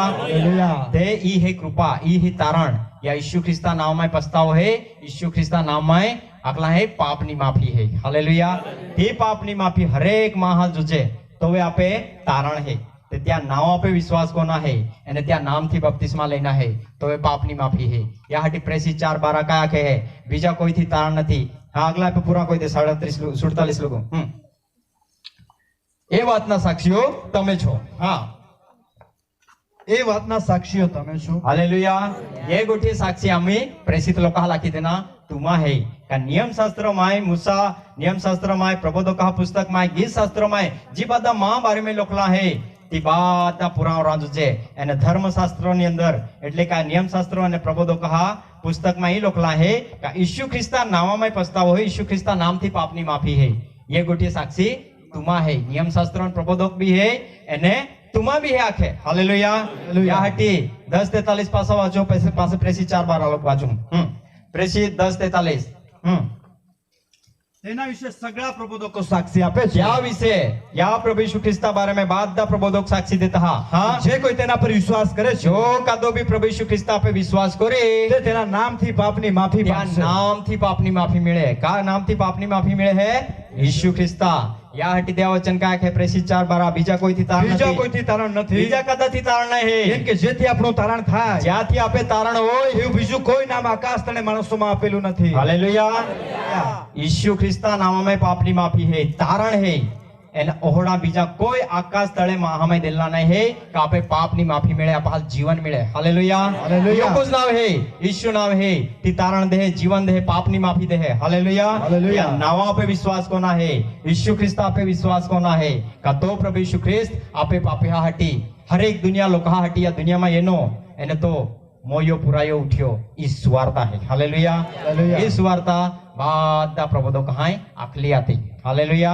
दे ई है कृपा ई है तारण या यीशु ख्रिस्ता नाम में पछताओ है यीशु ख्रिस्ता नाम में अगला है पापनी माफी है हालेलुया ते पापनी माफी हरेक माहल जुजे तो वे आपे तारण है ते त्या नाम पे विश्वास कोना है एने त्या नाम थी बपतिस्मा लेना है तो वे पापनी माफी है या हटी प्रेसी 4:12 का आखे है बीजा कोई थी तारण नहीं हाँ अगला पे पूरा कोई दे 47 लोगों એ વાતના સાક્ષીઓ તમે છો હા એ વાતના સાક્ષીઓ તમે છો હાલેલુયા ये गोठी साक्षी आम्ही प्रेषित लोकाला की देना तुमा है का नियम शास्त्र माय मूसा नियम शास्त्र माय प्रबोधक पुस्तक माय गीत शास्त्र माय जी બધા માં બારે में लोकला है ती બધા પુરાણ રાંજુ છે અને ધર્મ શાસ્ત્રોની અંદર એટલે કે નિયમ શાસ્ત્રો અને પ્રબોધક પુસ્તકમાં એ લોકલા है का यीशु ख्रिस्ता नामમાં પસ્તાવો હોય यीशु ख्रिस्ता नामથી પાપની માફી है ये गोठी साक्षी तुमा है नियम शास्त्र प्रबोधक भी है एने तुमा भी है आखे हालेलुया या हटी 10:43 पासा वाचो पासे प्रेसी 4:12 लोग वाचो प्रेसी 10:43 તેના વિશે સગળા પ્રબોધકો સાક્ષી આપે છે क्या विषय या प्रभु यीशु ख्रिस्ता बारे में बाददा प्रबोधक साक्षी देता हां જે કોઈ તેના પર વિશ્વાસ કરે છે जो कदो भी प्रभु यीशु ख्रिस्ता पे विश्वास करे તે તેના નામથી પાપની માફી પામશે નામથી પાપની માફી મળે કા નામથી પાપની માફી મળે હે यीशु ख्रिस्ता या हटी देवा वचन काय है प्रेषित 4:12 बीजा कोईથી તારણ બીજા નથી કોઈથી તારણ નથી બીજા કદાથી તારણ નહીં કેમ કે જેથી આપણું તારણ થાય જ્યાંથી આપે તારણ હોય એવું બીજું કોઈ નામ આકાશ તળે માણસોમાં આપેલું નથી हालेलुया यीशु ख्रिस्ता नामમાં પાપની માફી है તારણ है एना ओहड़ा बीजा कोई आकाश तळे में हमें दिलना नहीं है कि आपे पाप नी माफी मिले आप जीवन मिले हालेलुया हालेलुया कुछ नाम है यीशु नाम है ती तारण दे जीवन दे पाप नी माफी दे हालेलुया हालेलुया नावा पे विश्वास कोना है यीशु ख्रिस्त पे विश्वास कोना है का तो प्रभु यीशु ख्रिस्त आपे पापिया हटी हर एक दुनिया लोका हटी या दुनिया में एनो एने तो मोयो पुरायो उठ्यो ई सुवार्ता है हालेलुया ई सुवार्ता बादा प्रबोधो कहाय आखली आती हालेलुया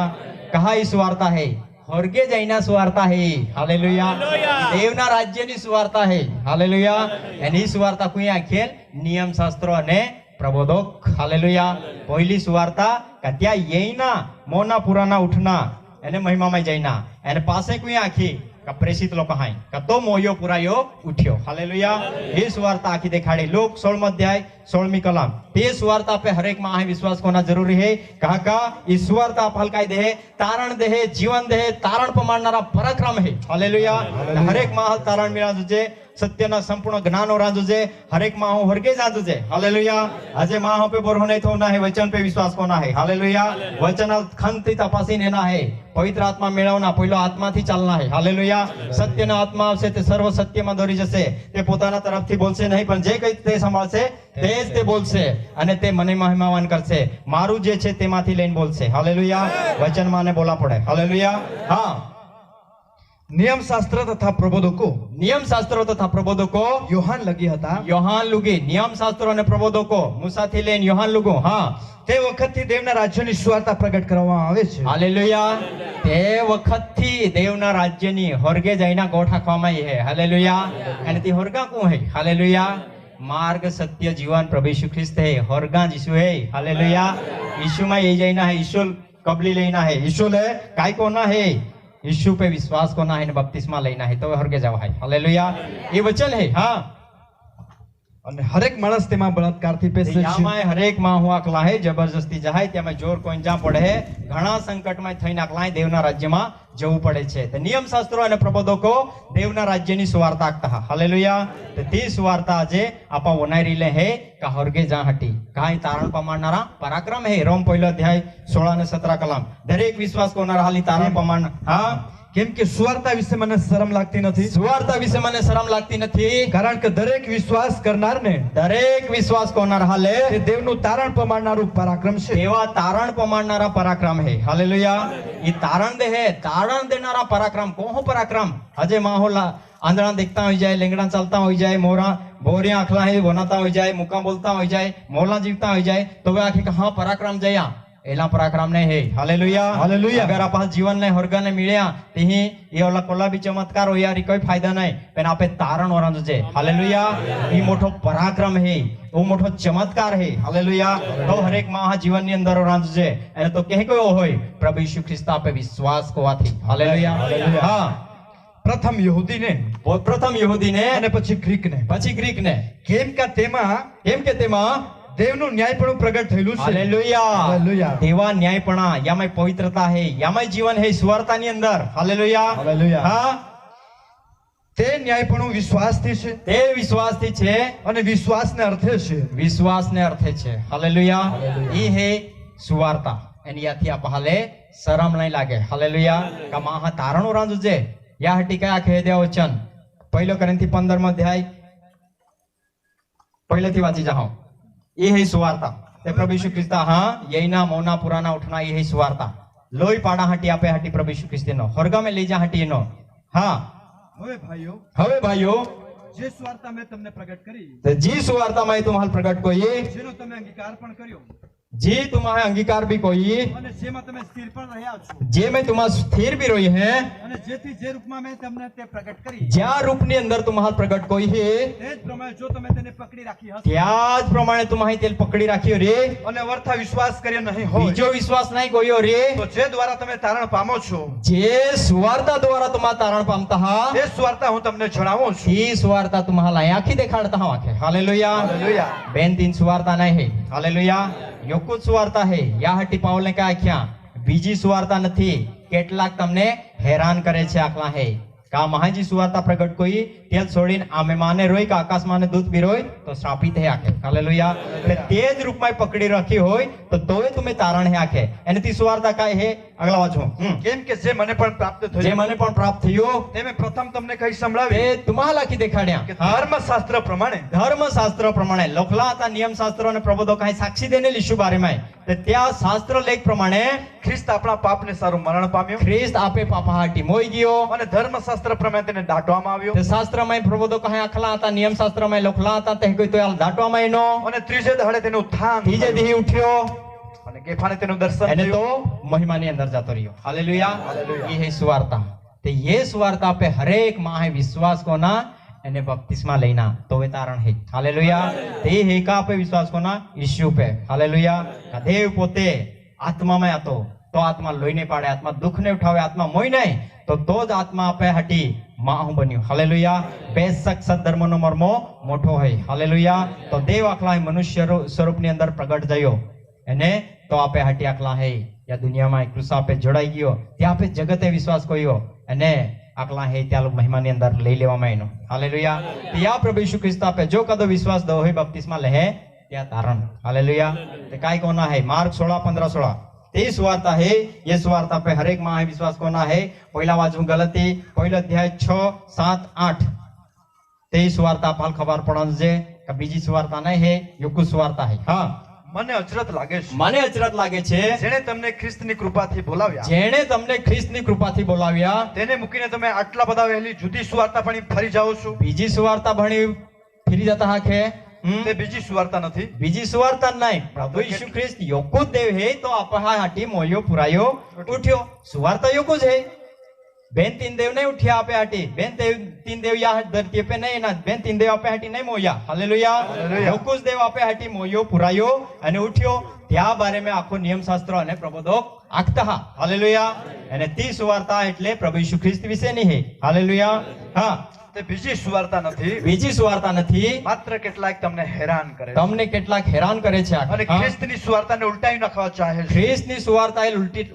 कहा ई सुवार्ता है होरगे जैना सुवार्ता है हालेलुया देवना राज्यनी सुवार्ता है हालेलुया एनी सुवार्ता कुई आखेल नियम शास्त्र अने प्रबोधक हालेलुया पहिली सुवार्ता कत्या येना मोना पुराना उठना एने महिमा में जैना एने पासे कुई आखी का प्रेषित लोक हाय का तो मोयो पुरायो उठ्यो हालेलुया हे सुवार्ता आखी देखाड़ी लोक 16 अध्याय 16મી कलम ते सुवार्ता पे हर एक मां विश्वास कोना जरूरी है कहा का ई सुवार्ता हलकाई दे तारण दे जीवन दे तारण पमाडनारा पराक्रम है हालेलुया हर एक मां तारण मिला जुजे सत्यना संपूर्ण ज्ञान और राजू जे हर एक मां वर्गे जाजू जे हालेलुया आजे मां पे बोरो नहीं थोना है वचन पे विश्वास कोना है हालेलुया वचन खंती तपासी नेना है पवित्र आत्मा मेळवना पहिलो आत्मा थी चालना है हालेलुया सत्यना आत्मा आवशे ते सर्व सत्य में दौरी जशे ते पोताना तरफ थी बोलशे नहीं पण जे कई ते संभाळशे ते ज ते बोलशे अने ते मने महिमावान करशे मारू जे छे तेमाथी लईने बोलशे हालेलुया वचन माने बोला पड़े हालेलुया हां नियम शास्त्र तथा प्रबोधको योहान लगी हता योहान लुगी नियम शास्त्रो ने प्रबोधको मूसाથી લઈને યોહાન લુગો હા તે વખતથી દેવના રાજ્યની સુવાર્તા પ્રગટ કરવામાં આવે છે હાલેલુયા તે વખતથી દેવના રાજ્યની હોરગે જઈને ગોઠાખવામાં આવી છે હાલેલુયા અને તે હોરગા કોણ છે હાલેલુયા मार्ग सत्य जीवन प्रभु यीशु ख्रिस्त है होरगा यीशु है हालेलुया यीशु में ये जाइना है यीशु कबली लेना है यीशु ले काय कोना है यीशु पे विश्वास कोना है ने बपतिस्मा लेना है तो होरगे जावा है हालेलुया ये वचन है हां અને હરેક માણસ તેમાં બળાત્કારથી પેસે છે यामाय हरेक मां हुआ कला है जबरदस्ती जाय त्यामे जोर कोई जा पड़े है घणा संकट में थईना कलाय देवना राज्य में जવું પડે છે તો નિયમ શાસ્ત્રો અને પ્રબોધકો દેવના રાજ્યની સુવાર્તા આગતા હાલેલુયા તો તે સુવાર્તા આજે આપા વનારી લે હે કા હોરગે જા હટી કાઈ તારણ પમાડનારા પરાક્રમ હે રોમ પહેલો અધ્યાય 16 અને 17 કલમ દરેક વિશ્વાસ કોનાર હાલી તારણ પમાડ હા કેમ કે સુવાર્તા વિશે મને શરમ લાગતી નથી સુવાર્તા વિશે મને શરમ લાગતી નથી કારણ કે દરેક વિશ્વાસ કરનારને દરેક વિશ્વાસ કોનાર હાલે તે દેવનું તારણ પમાડનારું પરાક્રમ છે એવા તારણ પમાડનારા પરાક્રમ હે હાલેલુયા ઈ તારણ દે હે તારણ દેનારા પરાક્રમ કોહો पराक्रम अजय माहौल आंधड़ा देखता हो जाए लेंगड़ा चलता हो जाए मोरा बोरिया आखला है बनाता हो जाए मुका बोलता हो जाए मोला जीवता हो जाए तो वे आखिर हाँ पराक्रम जया एला पराक्रम नहीं है हालेलुया हालेलुया अगर आप जीवन ने होरगा ने मिल्या तिही ये ओला कोला भी चमत्कार हो यार कोई फायदा नहीं पण आपे तारण ओरांजो जे हालेलुया ई मोठो पराक्रम है वो मोठो चमत्कार है हालेलुया तो हर एक मां जीवन ની અંદર ઓરાંજो जे એને તો કહે કયો હોય પ્રભુ ઈસુ ખ્રિસ્ત આપે વિશ્વાસ કોવાથી હાલેલુયા હા પ્રથમ યહૂદી ને અને પછી ગ્રીક ને કેમ કે તેમાં દેવનું ન્યાયપણું પ્રગટ થયેલું છે હાલેલુયા હાલેલુયા દેવા ન્યાયપણા यामाय पवित्रता है यामाय जीवन है सुवार्ताની અંદર હાલેલુયા હાલેલુયા હા તે ન્યાયપણું વિશ્વાસથી છે તે વિશ્વાસથી છે અને વિશ્વાસને અર્થે છે હાલેલુયા ઈ હે સુવાર્તા એની યાથી આપ હાલે શરમ નહીં લાગે હાલેલુયા કા માં તારણો રાંજુ છે या हटी क्या कहे दे वचन पहलो करंती 15 अध्याय पहले थी वाची जाओ ये है सुवार्ता ते प्रभु यीशु ख्रिस्त हां येना मौना पुराना उठना ये है सुवार्ता लोई पाड़ा हटी आपे हटी प्रभु यीशु ख्रिस्त नो होरगा में ले जा हटी नो हां हवे भाइयों જે સુવાર્તા મેં તમને પ્રગટ કરી तो जी सुवार्ता में तुम्हारे प्रगट कोई જેનો તમે અંગીકાર પણ કર્યો जी तुम्हारे अंगीकार भी कोई અને જેમાં તમે સ્થિર પણ રહ્યા છો जे में तुम्हारा स्थिर भी रही है અને જેથી જે રૂપમાં મેં તમને તે પ્રગટ કરી ज्या रूप ની અંદર तुम्हारा प्रगट कोई है તે જ પ્રમાણે જો તમે તેને પકડી રાખી હશે त्याज प्रमाणे तुम्हारी तेल पकड़ी राखी रे અને વર્થા વિશ્વાસ કર્યો નહીં હોય बीजो विश्वास नहीं कोई रे તો જે દ્વારા તમે તારણ પામો છો जे सुवार्ता द्वारा तुम्हारा तारण पामता हा તે સુવાર્તા હું તમને જણાવું છું ई सुवार्ता तुम्हाला आंखी देखाड़ता हूं आंखें हालेलुया हालेलुया बेन तीन सुवार्ता नहीं है हालेलुया यो कुछ सुवार्ता है या हटी पावल ने क्या आख्या બીજી સુવાર્તા નથી. કેટલાક તમને હેરાન કરે છે આકલા હે કા મહાજી સુવાર્તા પ્રગટ કોઈ તેલ છોડીને આમે માને રોય કે આકાશમાં દૂત બિરોય તો શ્રાપિત હે આખે. હાલેલુયા. એટલે તે જ રૂપમાં પકડી રાખી હોય તો તોય તમે તારણ હે આખે. એનાથી સુવાર્તા કાય હે આગલા વાંચો. કેમ કે જે મને પણ પ્રાપ્ત જે થયું મને પણ પ્રાપ્ત થયો તે મેં પ્રથમ તમને કહી સંભળાવી તે તમારા લખી દેખાડ્યા કે ધર્મશાસ્ત્ર પ્રમાણે ધર્મશાસ્ત્ર પ્રમાણે લખલા હતા નિયમ શાસ્ત્ર અને પ્રબોધો કાંઈ સાક્ષી દેને લીશું બારેમાં તે ત્યાં શાસ્ત્ર લેખ પ્રમાણે ખ્રિસ્ત આપણા પાપને સારું મરણ પામ્યો ખ્રિસ્ત આપે પાપાહાટી મોઈ ગયો. અને ધર્મશાસ્ત્ર પ્રમાણે તેને દાટવામાં આવ્યો તે શાસ્ત્રમાં પ્રબોધો કાંઈ આખલા હતા નિયમ શાસ્ત્રમાં લખલા હતા તે કોઈ તો દાટવામાં એનો અને ત્રીજે દાડે તેનું ઉત્થાન ત્રીજે દી ઉઠ્યો અને કેફાને તેનું દર્શન એને તો થયું. મહિમાની અંદર જતો રહ્યો. હાલેલુયા. હાલેલુયા. ये है सुवार्ता. तो ये सुवार्ता पे हर एक माह विश्वास को ना એને બપ્તિસ્મા લેના તો એ તારણ હે. હાલેલુયા. તે હેકા पे विश्वास को ना यीशु पे. हालेलुया. દેવ પોતે આત્મામાં હતો તો આત્મા લોહીને પાડે, આત્મા દુઃખને ઉઠાવે, આત્મા મોય નહીં તો જ આત્મા આપે હટી માહું બન્યું. હાલેલુયા. બેશક સદધર્મનો મર્મો મોટો હોય. હાલેલુયા. તો દેવ આખલા મનુષ્ય સ્વરૂપની અંદર પ્રગટ થયો એને તો આપે હટી આખલા હે યા દુનિયામાં કૃષા આપે જોડાઈ ગયો ત્યાં આપે જગતે વિશ્વાસ કર્યો અને આકલા હે ત્યાં મહિમાની અંદર લઈ લેવામાં એનો. હાલેલુયા. ત્યાં પ્રભુ ઈસુ ખ્રિસ્ત આપે જો કદો વિશ્વાસ દો હોય બપ્તિસ્મા લહે ત્યાં તારણ. હાલેલુયા. તે કાઈ કોના હે માર્ક 16:15-16 તે સુવાર્તા હે ये सुवार्ता पे हर एक माह विश्वास कोना है. पहिला वाचूं गलती पहिलो अध्याय 6, 7, 8 તે સુવાર્તા પાલ ખબર પડે કે બીજી સુવાર્તા નહીં હે યોકુ સુવાર્તા હે. હા મને અચરત લાગે છે મને અચરત લાગે છે જેણે તમને ખ્રિસ્તની કૃપાથી બોલાવ્યા જેણે તમને ખ્રિસ્તની કૃપાથી બોલાવ્યા તેને મૂકીને તમે આટલા બધા વહેલી જુદી સુવાર્તા પણ ફરી જાઓ છો. બીજી સુવાર્તા ભણી ફરી જતા હાકે તે બીજી સુવાર્તા નથી. બીજી સુવાર્તા નહીં. પ્રભુ ઈસુ ખ્રિસ્ત યોકુ જ દેવ હે તો આપા હાટી મોયો પુરાયો ઉઠ્યો. સુવાર્તા યોકુ જ હે. બેન તીન દેવ નહીં ઉઠ્યા આપે હાટી. બેન તીન દેવ યા ધરતી पे નહીં ના બેન તીન દેવ આપે હાટી નહીં મોયા. હાલેલુયા. યોકુ જ દેવ આપે હાટી મોયો પુરાયો અને ઉઠ્યો. ત્યાં બારે મેં આખો નિયમ શાસ્ત્ર અને પ્રબોધો આખતા હા. હાલેલુયા. અને તી સુવાર્તા એટલે પ્રભુ ઈસુ ખ્રિસ્ત વિશેની હે. હાલેલુયા. હા તે બીજી સુવાર્તા નથી. બીજી સુવાર્તા નથી. માત્ર કેટલાક તમને હેરાન કરે છે. તમને કેટલાક હેરાન કરે છે અને ખ્રિસ્તની સુવાર્તાને ઉલટાવી નાખવા ચાહે છે. ખ્રિસ્તની સુવાર્તા એ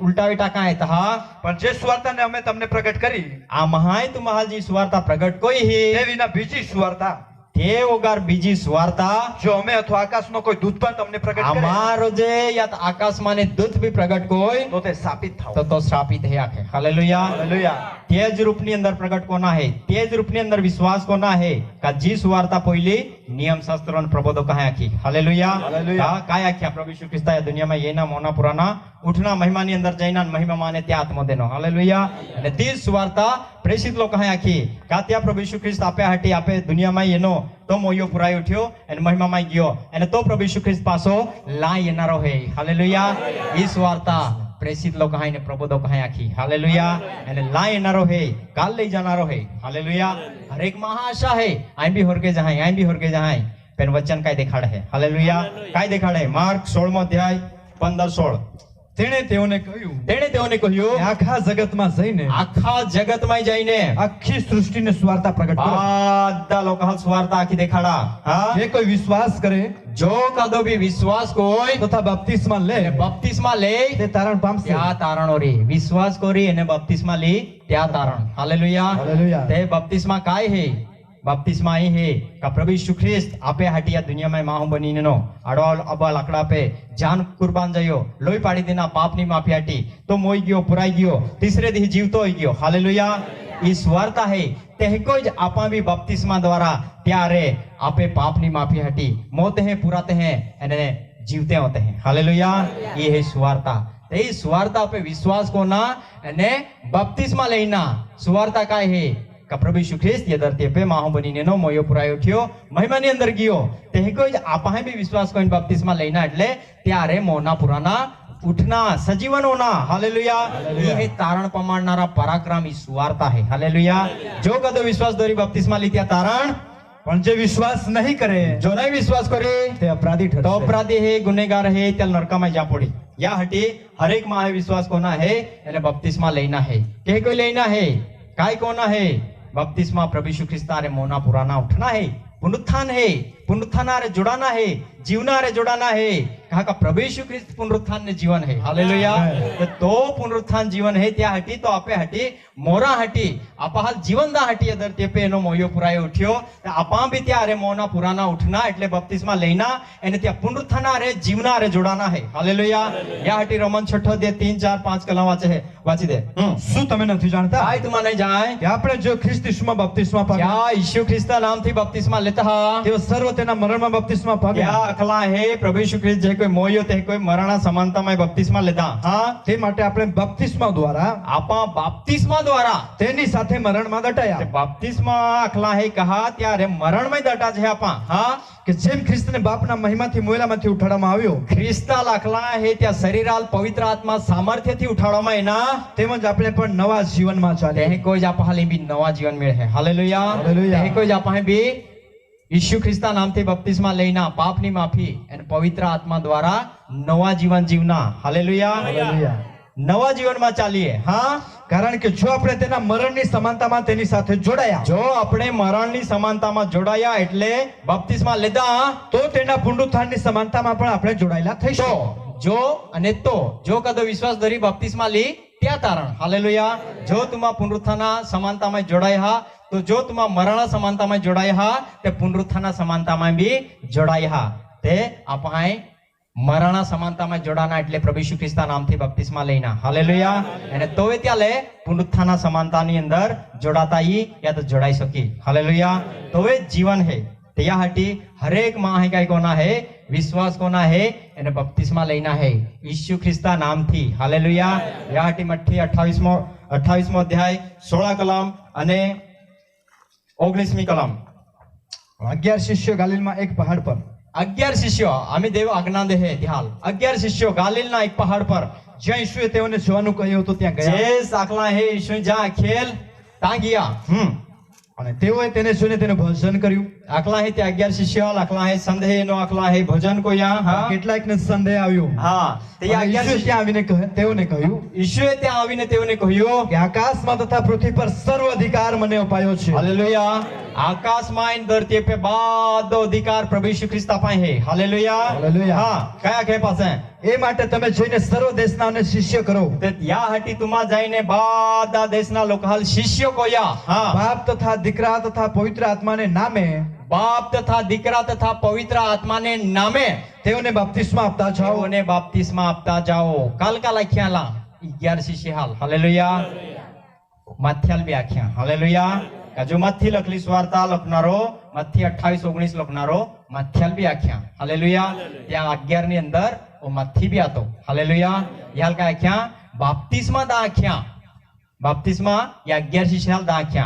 ઉલટાવી ટાકા હે તા પણ જે સુવાર્તાને અમે તમને પ્રગટ કરી આ મહાય તું મહાજી સુવાર્તા પ્રગટ કોઈ હે તે વિના બીજી સુવાર્તા તે વગર બીજી સુવાર્તા જો અમે અથવા આકાશનો કોઈ દૂત પણ તમને પ્રગટ કરે અમારો જે યા આકાશમાં ને દૂત ભી પ્રગટ કોઈ તો તે સાબિત થાવ તો શ્રાપિત હે આખે. હાલેલુયા. હાલેલુયા. તે જ રૂપની અંદર પ્રગટ કોના હે તે જ રૂપની અંદર વિશ્વાસ કોના હે કા જી સુવાર્તા પહેલી નિયમ શાસ્ત્ર અને પ્રબોધો કહે આખી. હાલેલુયા. હાલેલુયા. કાય આખ્યા પ્રભુ ઈસુ ખ્રિસ્ત આ દુનિયામાં એના મોના પુરાના ઉઠના મહિમાની અંદર જઈના મહિમા માને ત્યાં આત્મા દેનો. હાલેલુયા. અને તે જ સુવાર્તા પ્રેષિત લોકો કહે આખી કા ત્યાં પ્રભુ ઈસુ ખ્રિસ્ત આપે હાટી આપે દુનિયામાં એનો તો મોયો પુરાઈ ઉઠ્યો અને મહિમામાં ગયો અને તો પ્રભુ ઈસુ ખ્રિસ્ત પાછો લાઈ એનારો હે. હાલેલુયા. ઈ સુવાર્તા પ્રેષિત લોકો હાઈને પ્રબોધો કહે આખી. હાલેલુયા. અને લાઈ એનારો હે કાલ લઈ જનારો હે. હાલેલુયા. હરેક મહાઆશા હે આઈ બી હોરગે જહાય આઈ બી હોરગે જહાય પેન વચન કાઈ દેખાડે હે. હાલેલુયા. કાઈ દેખાડે માર્ક 16મો અધ્યાય 15-16 તેણે તેઓને કહ્યું આખા જગતમાં જઈને આખી સૃષ્ટિને સુવાર્તા પ્રગટ કરો. બધા લોકો હાલ સુવાર્તા આખી દેખાડા. હા જે કોઈ વિશ્વાસ કરે જો કદો બી વિશ્વાસ કોઈ તથા બપ્તિસ્મા લે બપ્તિસ્મા લે તે તારણ પામશે. ત્યાં તારણો રે વિશ્વાસ કરી અને બપ્તિસ્મા લી ત્યાં તારણ. હાલેલુયા. હાલેલુયા. તે બપ્તિસ્મા કાય હે બપ્તિસ્મા અહીં હે કા પ્રભુ ઈસુ ખ્રિસ્ત આપે હાટી આ દુનિયામાં માહુ બનીને નો આડો અબા લાકડા પે જાન કુરબાન જયો લોહી પાડી દેના પાપની માફી હાટી તો મોઈ ગયો પુરાઈ ગયો તીસરે દી જીવતો હોઈ ગયો. હાલેલુયા. ઈ સ્વાર્તા હે તે કોઈ જ આપા બી બપ્તિસ્મા દ્વારા ત્યારે આપે પાપની માફી હાટી મોતે હે પુરાતે હે અને જીવતે હોતે હે. હાલેલુયા. ઈ હે સ્વાર્તા. તે સ્વાર્તા પે વિશ્વાસ કોના અને બપ્તિસ્મા લેના સ્વાર્તા કાય હે का प्रभु यीशु ख्रिस्त ये धरती पे माहू बनीने नो मोयो पुरायो थयो महिमानी अंदर गयो ते कोई आपा भी विश्वास कोइन बप्तिस्मा लेना એટલે ત્યારે મોના પુરાના ઉઠના સજીવન હોના. હાલેલુયા. એ તારણ પમાડનારા પરાક્રમી સુવાર્તા હે. હાલેલુયા. જો કદો વિશ્વાસ દોરી બપ્તિસ્મા લીધા તારણ પણ જે વિશ્વાસ નહીં કરે જો નહીં વિશ્વાસ કરે તે અપરાધી ઠરશે. તો અપરાધી હે ગુનેગાર હે તેલ નરકમાં જા પડી. યા હટી હરેક માં વિશ્વાસ કોના હે એને બપ્તિસ્મા લેના હે કે કોઈ લેના હે काय कोना है बपतिस्मा प्रभु यीशु ख्रिस्त रे मोना पुराना उठना है पुनरुत्थान है पुनरुत्थान रे जुड़ाना है, जीवना रे जुड़ाना है। कहा का प्रभु यीशु ख्रिस्त पुनरुत्थान ने जीवन है। हालेलुया। तो पुनरुत्थान जीवन है त्या हटी तो आपे हटी मोरा हटी आपा हाल जीवन दा हटी अदर ते पे एनो मोयो पुरायो उठ्यो आपा भी त्या रे मोना पुराना उठना એટલે બપ્તિસ્મા લેના અને ત્યાં પુનરુત્થાન રે જીવના રે જોડાના है। हालेलुया। या हटी रोमन 6 दे 3 4 5 કલમ વાંચે है, વાંચી દે। શું તમે નથી જાણતા આય तुम नहीं जाए કે આપણે જો ખ્રિસ્ત ઈસુમાં બપ્તિસ્મા क्या પામ્યા यीशु ख्रिस्त नाम थी बपतिस्मा लेता हा તેઓ સર્વ તેના મરણમાં બપ્તિસ્મા क्या પામ્યા अखला है प्रभु यीशु ख्रिस्त जे कोई मोयो ते कोई मरणा समानता में बपतिस्मा लेता हाँ તે માટે આપણે બપ્તિસ્મા દ્વારા आपा बपतिस्मा द्वारा તેની સાથે મરણમાં દટાયા ते बपतिस्मा अखला है कहा त्यारे मरण में दटा छे आपा हाँ કે જેમ ખ્રિસ્તને બાપના મહિમાથી મોયલામાંથી ઉઠાડવામાં આવ્યો ख्रिस्ताल अखला है त्या शरीराल पवित्र आत्मा सामर्थ्य थी उठाड़वा में ना તેમજ આપણે પણ નવા જીવનમાં ચાલે ते कोई जापा हाली भी नवा जीवन मिले है। हालेलुया। हालेलुया। ते कोई जापा है भी यीशु ख्रिस्ता नाम थी बपतिस्मा लेना पापनी माफी और पवित्र आत्मा द्वारा नवा जीवन जीवना। हालेलुया। હાલેલુયા। नवा जीवन में चालीए हाँ કારણ કે જો આપણે તેના મરણની સમાનતામાં તેની સાથે જોડાયા जो अपने मरण समानता में जोड़ाया એટલે बपतिस्मा लेदा તો તેના પુનરુત્થાનની સમાનતામાં પણ આપણે જોડાયેલા तो થઈશું। जो अने तो जो कदो विश्वास धरी बपतिस्मा ली त्या तारण। हालेलुया। जो तुम पुनरुत्थान समानता में जोड़ाया तो जो तुम मरण समानता में जोड़ाया ते पुनरुत्थान समानता में भी जोड़ाया ते आपाए मरण समानता में जोड़ाना એટલે પ્રભુ ઈસુ ખ્રિસ્તના નામથી બપ્તિસ્મા લેના। હાલેલુયા। અને તોય ત્યાલે પુનરુત્થાન સમાનતાની અંદર જોડાતા या तो જોડાઈ શકી। હાલેલુયા। તોય जीवन है त्या हटी हरेक माहे काय कोना है विश्वास कोना है એને બપ્તિસ્મા લેના है ईसु ख्रिस्ता नाम थी। हालेलुया। या हटी मठ्ठी 28મો અધ્યાય 16 કલમ અને 19મી કલમ। 11 શિષ્યો ગાલિલમાં એક પહાડ પર 11 શિષ્યો અમે દેવ આજ્ઞા દે હે ध्यान 11 શિષ્યો ગાલિલના એક પહાડ પર જ્યાં ઈસુએ તેઓને જવાનું કહ્યું હતું ત્યાં ગયા જે સાકલા હે ઈસુ જા ખેલ તા ગયા અને તેઓએ તેને જોઈને તેનું ભોજન કર્યું। આકલા હે તે 11 શિષ્યો આકલા હે સંદેહનો આકલા હે ભોજન को या हां કેટલાકને સંદેહ આવ્યો। हां તે અને 11 ઈસુએ ત્યાં આવીને તેઓને કહ્યું ઈસુએ ત્યાં આવીને તેઓને કહ્યું કે આકાશમાં તથા પૃથ્વી પર સર્વ અધિકાર મને અપાયો છે। हालेलुया। આકાશમાં અને ધરતી पे બધો અધિકાર પ્રભુ ઈસુ ખ્રિસ્ત પાસે હે। हालेलुया। हालेलुया। हां કયા કે પાસે એ માટે તમે જઈને સર્વ દેશનાને શિષ્ય કરો તે યા હટી તુમા જઈને બધા દેશના લોકો હાલ શિષ્યો કોયા हां બાપ તથા દીકરા તથા પવિત્ર આત્માને નામે बाप तथा दीकरा तथा पवित्र आत्मा ने नामे તેઓને બપ્તિસ્મા આપતા જાઓ। तेओने बपतिस्मा आपता जाओ। काल का लख्याला 11 शिष्य हाल। हालेलुया। मथ्याल भी आख्या। हालेलुया। जो मथी लखली स्वार्ता लखनारो मथी 28 19 लखनारो मथ्याल भी आख्या। हालेलुया। त्या 11 ની અંદર ઓ મથी भी आतो। हालेलुया। याल का आख्या बपतिस्मा दा आख्या बपतिस्मा या 11 शिष्य हाल दा आख्या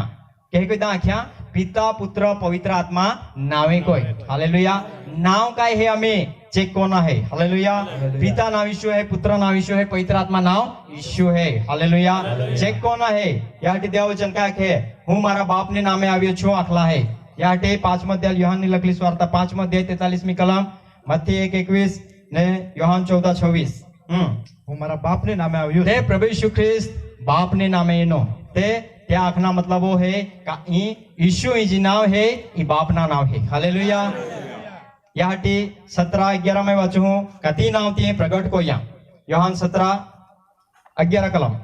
के कोई दा आख्या पिता पुत्र पवित्र आत्मा नावे कोई। हालेलुया। नाव काय है हमें चेक कोना है। हालेलुया। पिता नाम यीशु है पुत्र नाम यीशु है पवित्र आत्मा नाम यीशु है। हालेलुया। चेक कोना है याटी देववचन का है हूँ मारा बाप ने नामे आव्यो छो आखला है याटे 5મો અધ્યાય યોહાનની લખેલી વાર્તા 5મો અધ્યાય 43મી કલમ મત્તી 1:21 ને યોહાન 14:26 હું મારા બાપને નામે આવ્યો તે પ્રભુ ઈસુ ખ્રિસ્ત બાપને નામે એનો તે त्या आखना मतलब वो है का यीशु जी नाव है ई बाप ना नाव है। हालेलुया। याटी 17:11 में वाचू हूं कती नाव थी प्रगट को या योहान 17:11 कलम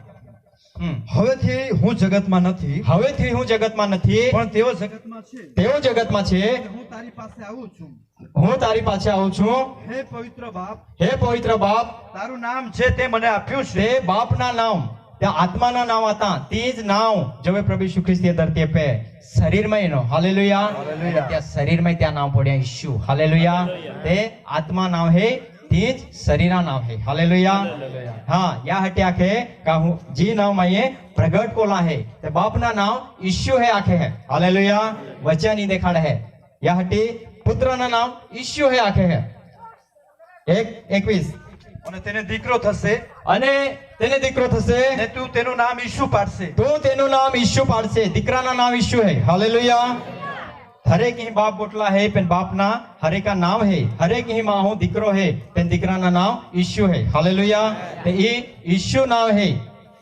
હવેથી હું જગતમાં નથી હવેથી હું જગતમાં નથી પણ તેઓ જગતમાં છે તેઓ જગતમાં છે હું તારી પાસે આવું છું। હું તારી પાસે આવું છું। હે પવિત્ર બાપ હે પવિત્ર બાપ તારું નામ છે તે મને આપ્યું છે તે બાપના નામ त्या आत्माना नाम आता तीज नाव जब प्रभु यीशु ख्रिस्त ये धरती पे शरीर में नो। हालेलुया। त्या शरीर में त्या नाम पड़े यीशु। हालेलुया। ते आत्मा नाम है तीज शरीरा नाम है। हालेलुया। हाँ या हटे आखे का जी नाम में ये प्रगट कोला है ते बाप ना नाम यीशु है आखे है। हालेलुया। वचन ही देखा है या हटे पुत्र ना नाम यीशु है आखे है 1:21 અને તેને દીકરો થશે અને તેને દીકરો થશે ને તું તેનું નામ ઈસુ પાડશે। तो तेनु नाम यीशु पाड़से दीकराना नाम यीशु है। हालेलुया। हरेक ही बाप बोटला है पेन बाप ना हरेक का नाम है हरेक ही मां हो दीकरो है पेन दीकराना नाम यीशु है। हालेलुया। ते ई यीशु नाम है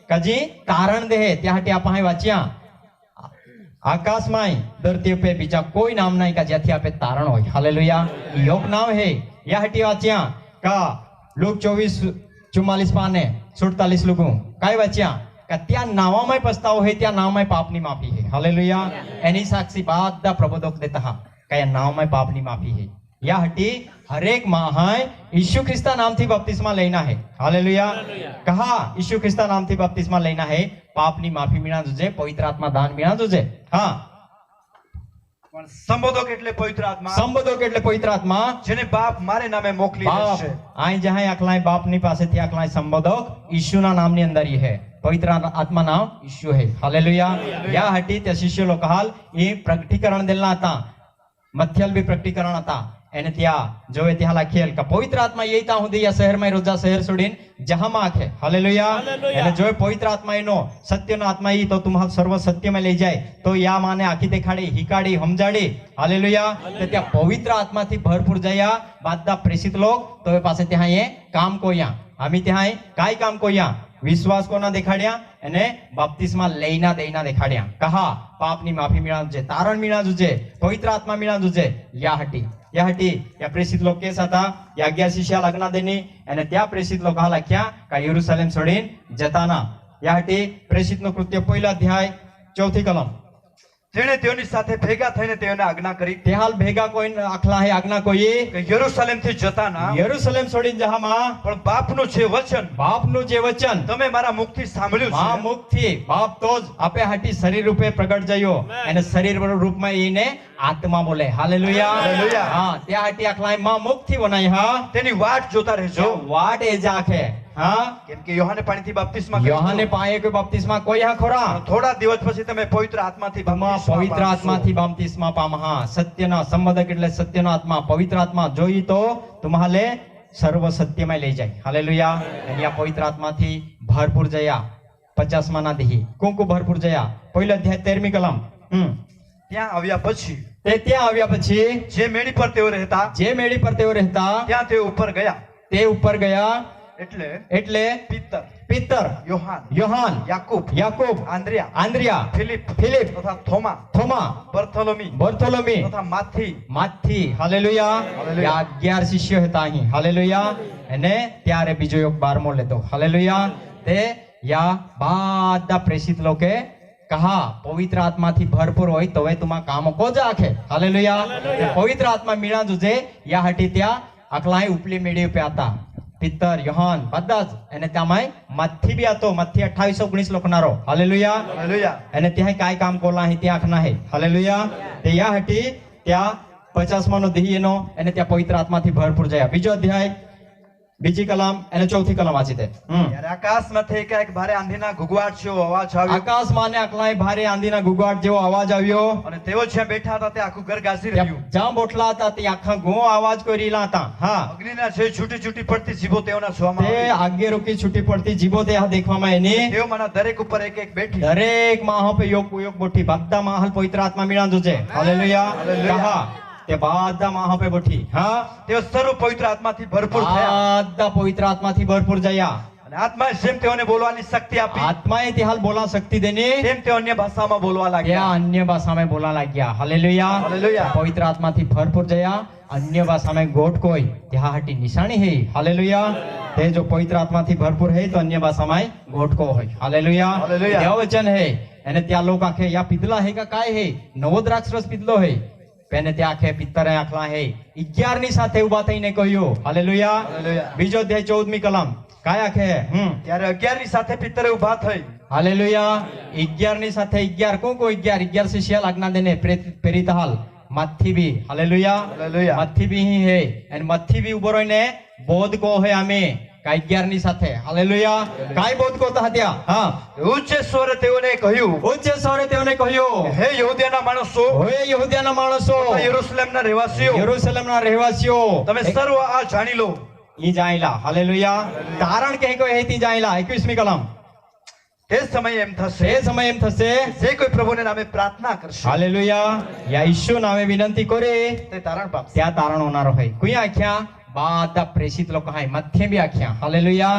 कजी कारण दे है त्या हटे आपा वाचिया આકાશમાં ધરતી ઉપર બીજા કોઈ નામ નહીં કે જ્યાંથી આપે તારણ હોય હાલેલુયા યોગ નામ હે યા હટી વાંચ્યા કા લુક 24:44 પાને 47 લુકું કાઈ વાંચ્યા કે ત્યાં નાવામાં પસ્તાવો હોય ત્યાં નામમાં પાપની માફી હે હાલેલુયા એની સાક્ષી બધા પ્રબોધક દેતા કયા નામમાં પાપની માફી હે યા હટી હરેક માહાય ઈસુ ખ્રિસ્તા નામથી બપ્તિસ્મા લેના હે હાલેલુયા કહા ઈસુ ખ્રિસ્તા નામથી બપ્તિસ્મા લેના હે પાપની માફી મીણા જોજે પવિત્ર આત્મા દાન મીણા જોજે હા પણ સંબોધક એટલે પવિત્ર આત્મા સંબોધક એટલે પવિત્ર આત્મા જેને બાપ મારે નામે મોકલી બાપ છે આઈ જહાં આખલાય બાપની પાસેથી આખલાય સંબોધક ઈસુના નામની અંદર ઈ હે પવિત્ર આત્મા નામ ઈસુ હે હાલેલુયા યા હટી તે શિષ્ય લોકો હાલ એ પ્રગટીકરણ દેલના હતા મથ્યલ બી પ્રગટીકરણ હતા એને ત્યાં જોવે ત્યાં લખેલ કે પવિત્ર આત્મા એ ત્યાં સુધી આ શહેરમાં રોજા શહેર છોડીને જહામાં આખે હાલેલુયા એને જોવે પવિત્ર આત્મા એનો સત્યનો આત્મા ઈ તો તુમ્હાર સર્વ સત્યમાં લઈ જાય તો યા માને આખી દેખાડી હિકાડી સમજાડી હાલેલુયા તો ત્યાં પવિત્ર આત્માથી ભરપૂર જયા બધા પ્રેષિત લોક તો એ પાસે ત્યાં એ કામ કોયા આમી ત્યાં કાઈ કામ કોયા વિશ્વાસ કોના દેખાડ્યા અને બાપ્તિસ્મા લઈના દેના દેખાડ્યા કહા પાપની માફી મીણા જોજે તારણ મીણા જોજે પવિત્ર આત્મા મીણા જોજે યા હટી યા પ્રેષિત લોકો કેસ હતા યા 11 શિષ્ય લગ્ન દેની અને ત્યાં પ્રેષિત લોકો હાલ લખ્યા કે યરુશલેમ છોડીને જતાના યા હટી પ્રેષિતનો કૃત્ય પહેલા અધ્યાય 4થી કલમ તેણે તેઓની સાથે ભેગા થઈને તેઓને આજ્ઞા કરી તે હાલ ભેગા કોઈ આખલા હે આજ્ઞા કોઈ કે યરુશલેમ થી જતાના યરુશલેમ છોડીને જહામાં પણ બાપનું છે વચન બાપનું જે વચન તમે મારા મુખથી સાંભળ્યું મા છે મુખથી બાપ તો જ આપે હાટી શરીર રૂપે પ્રગટ જયો અને શરીર રૂપમાં એને આત્મા બોલે હાલેલુયા હાલેલુયા. હા ત્યાં હાટી આખલા મા મુખથી બનાઈ હા તેની વાટ જોતા રહેજો વાટ એ જાખે હા કેમ કે યોહાને પાણીથી બાપ્તિસ્મા કર્યો. યોહાને પાયે કોઈ બાપ્તિસ્મા કોઈ હા ખોરા થોડા દિવસ પછી તમે પવિત્ર આત્માથી તમા બાપ્તિસ્મા પવિત્ર પામશો. આત્માથી બાપ્તિસ્મા પામહા સત્યના સંબંધક એટલે સત્યનો આત્મા પવિત્ર આત્મા જોઈ તો તમારે સર્વ સત્યમાં લઈ જાય હાલેલુયા અને આ પવિત્ર આત્માથી ભરપૂર જયા 50 ના દેહી કુંકુ ભરપૂર જયા પહેલો અધ્યાય 13મી કલમ ત્યાં આવ્યા પછી તે ત્યાં આવ્યા પછી જે મેડી પર તેઓ રહેતા જે મેડી પર તેઓ રહેતા ત્યાં તેઓ ઉપર ગયા તે ઉપર ગયા એટલે પિત્તર યોહાન યોહાન યાકૂબ આંદ્રિયા ફિલિપ તથા થોમા બર્થોલોમી તથા માથી હાલેલુયા હાલેલુયા. આ 11 શિષ્યો હતા અહીં હાલેલુયા અને ત્યારે બીજો એક 12મો લેતો હાલેલુયા તે યા બધા પ્રેષિત લોકે કહા પવિત્ર આત્માથી ભરપૂર હોય તો હવે તુમા કામ કો જાખે હાલેલુયા તે પવિત્ર આત્મા મીણા જુજે યા હટી ત્યાં આકલાય ઉપલી મેડી ઉપર હતા પિત્તર યોહાન બધા જ અને ત્યાંમાં મથી બી હતો મથી 2819 લોકનારો હાલેલુયા અને ત્યાં કાઈ કામ કોલા હી ત્યાં આખના હે હાલેલુયા તે યા હટી ત્યાં 50 નો દેહી એનો અને ત્યાં પવિત્ર આત્માથી ભરપૂર જયા બીજો અધ્યાય બીજી કલમ અને ચોથી કલમ વાંચી દે ત્યારે આકાશમાંથી એકાએક ભારે આંધીના ગુગવાટ જેવો અવાજ આવ્યો આકાશમાં ને આકલાય ભારે આંધીના ગુગવાટ જેવો અવાજ આવ્યો અને તેઓ જ્યાં બેઠા હતા તે આખું ઘર ગાજી રહ્યું જ્યાં બોટલા હતા તે આખા ગો અવાજ કરી રહ્યા હતા હા અગ્નિના જે છૂટી છૂટી પડતી જીભો તેઓના જોવામાં તે આવી. આગે રોકી છૂટી પડતી જીભો તે આ દેખવામાં એની તેઓમાંના દરેક ઉપર એક એક બેઠી દરેક માહ પે યોગ બોઠી બધા માહલ પવિત્ર આત્મા મીણા જોજે હાલેલુયા હાલેલુયા. કહા તે બધા માહ પે બોઠી હા તેઓ સર્વ પવિત્ર આત્માથી ભરપૂર થયા બધા પવિત્ર આત્માથી ભરપૂર જયા અને આત્માએ જેમ તેઓને બોલવાની શક્તિ આપી આત્માએ તે હાલ બોલા શક્તિ દેને તેમ તેઓ અન્ય ભાષામાં બોલવા क्या લાગ્યા अन्य भाषा में बोला लग गया हालेलुया हालेलुया. पवित्र आत्मा थी भरपूर जया अन्य भाषा में गोट कोई यहाँ हटी निशानी है हालेलुया ते जो पवित्र आत्मा थी भरपूर है तो अन्य भाषा में गोट को है हालेलुया हालेलुया. देव वचन है અને ત્યાં લોક આખે યા પીધલા હે કા કાય હે નવો દ્રાક્ષ રસ પીધલો હે પેને ત્યાં આખે પિત્તર આખલા હે 11 ની સાથે ઊભા થઈને કહ્યું હાલેલુયા હાલેલુયા. બીજો અધ્યાય 14મી કલમ કાય આખે ત્યારે 11 ની સાથે પિત્તરે ઊભા થઈ હાલેલુયા 11 ની સાથે 11 કોકો 11 શિષ્ય આજ્ઞા દેને પ્રેરિત હાલ મથી બી હાલેલુયા હાલેલુયા. મથી બી હી હે અને મથી બી ઉભો રહીને બોધ કો હે અમે કાઈ 11 ની સાથે હાલેલુયા કાઈ બોધ કો હતા હા ઉચ્ચ સ્વરે તેઓને કહ્યું ઉચ્ચ સ્વરે તેઓને કહ્યું હે યહૂદીયાના માણસો ઓએ યહૂદીયાના માણસો યરુશલેમના રહેવાસીઓ યરુશલેમના રહેવાસીઓ તમે સર્વ આ જાણી લો ઈ જાયલા હાલેલુયા કારણ કે કોઈ હે તી જાયલા 21મી કલમ તે સમય એમ થશે એ સમય એમ થશે જે કોઈ પ્રભુને નામે પ્રાર્થના કરશે હાલેલુયા યા ઈશુ નામે વિનંતી કરે તે તારણ પામશે ત્યાં તારણ હોનારો હોય કોઈ આખ્યા બધા પ્રેષિત લોકો હાય મધ્ય બી આખ્યા હાલેલુયા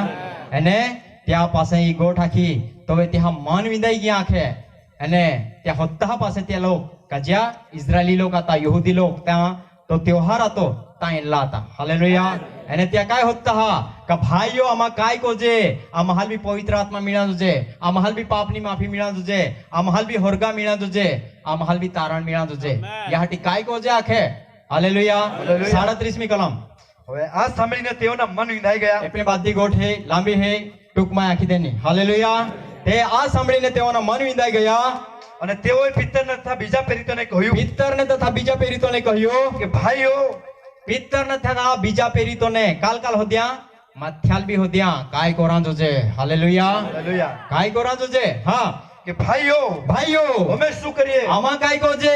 અને ત્યાં પાસે ઈ ગોઠ આખી તો હવે ત્યાં મન વિંદાઈ ગયા આખે અને ત્યાં હોત્તા પાસે ત્યાં લોક કે જ્યાં ઇઝરાયલી લોક હતા યહૂદી લોક ત્યાં તો ત્યોહાર હતો ત્યાં એલા હતા હાલેલુયા અને ત્યાં કાય હોત્તા હા કે ભાઈઓ આમાં કાય કોજે આ મહાલ બી પવિત્ર આત્મા મિળાનું છે આ મહાલ બી પાપની માફી મિળાનું છે આ મહાલ બી હોરગા મિળાનું છે આ મહાલ બી તારણ મિળાનું છે યાહટી કાય કોજે આખે હાલેલુયા 37મી કલમ હવે આ સાંભળીને તેઓના મન વિંધાઈ ગયા. એટલે બાદી ગોઠ હે લાંબી હે ટૂંકમાં આખી દેની હાલેલુયા તે આ સાંભળીને તેઓના મન વિંધાઈ ગયા અને તેઓએ પિત્તરને તથા બીજા પ્રેરિતોને કહ્યું પિત્તરને તથા બીજા પ્રેરિતોને કહ્યું કે ભાઈઓ પિત્તરને તથા બીજા પ્રેરિતોને કાલ હોદ્યા માથ્યાલ બી હોદ્યા કાય કોરાંજો છે હાલેલુયા હાલેલુયા કાય કોરાંજો છે હા કે ભાઈઓ ભાઈઓ અમે શું કરીએ? આમાં કાય કોજે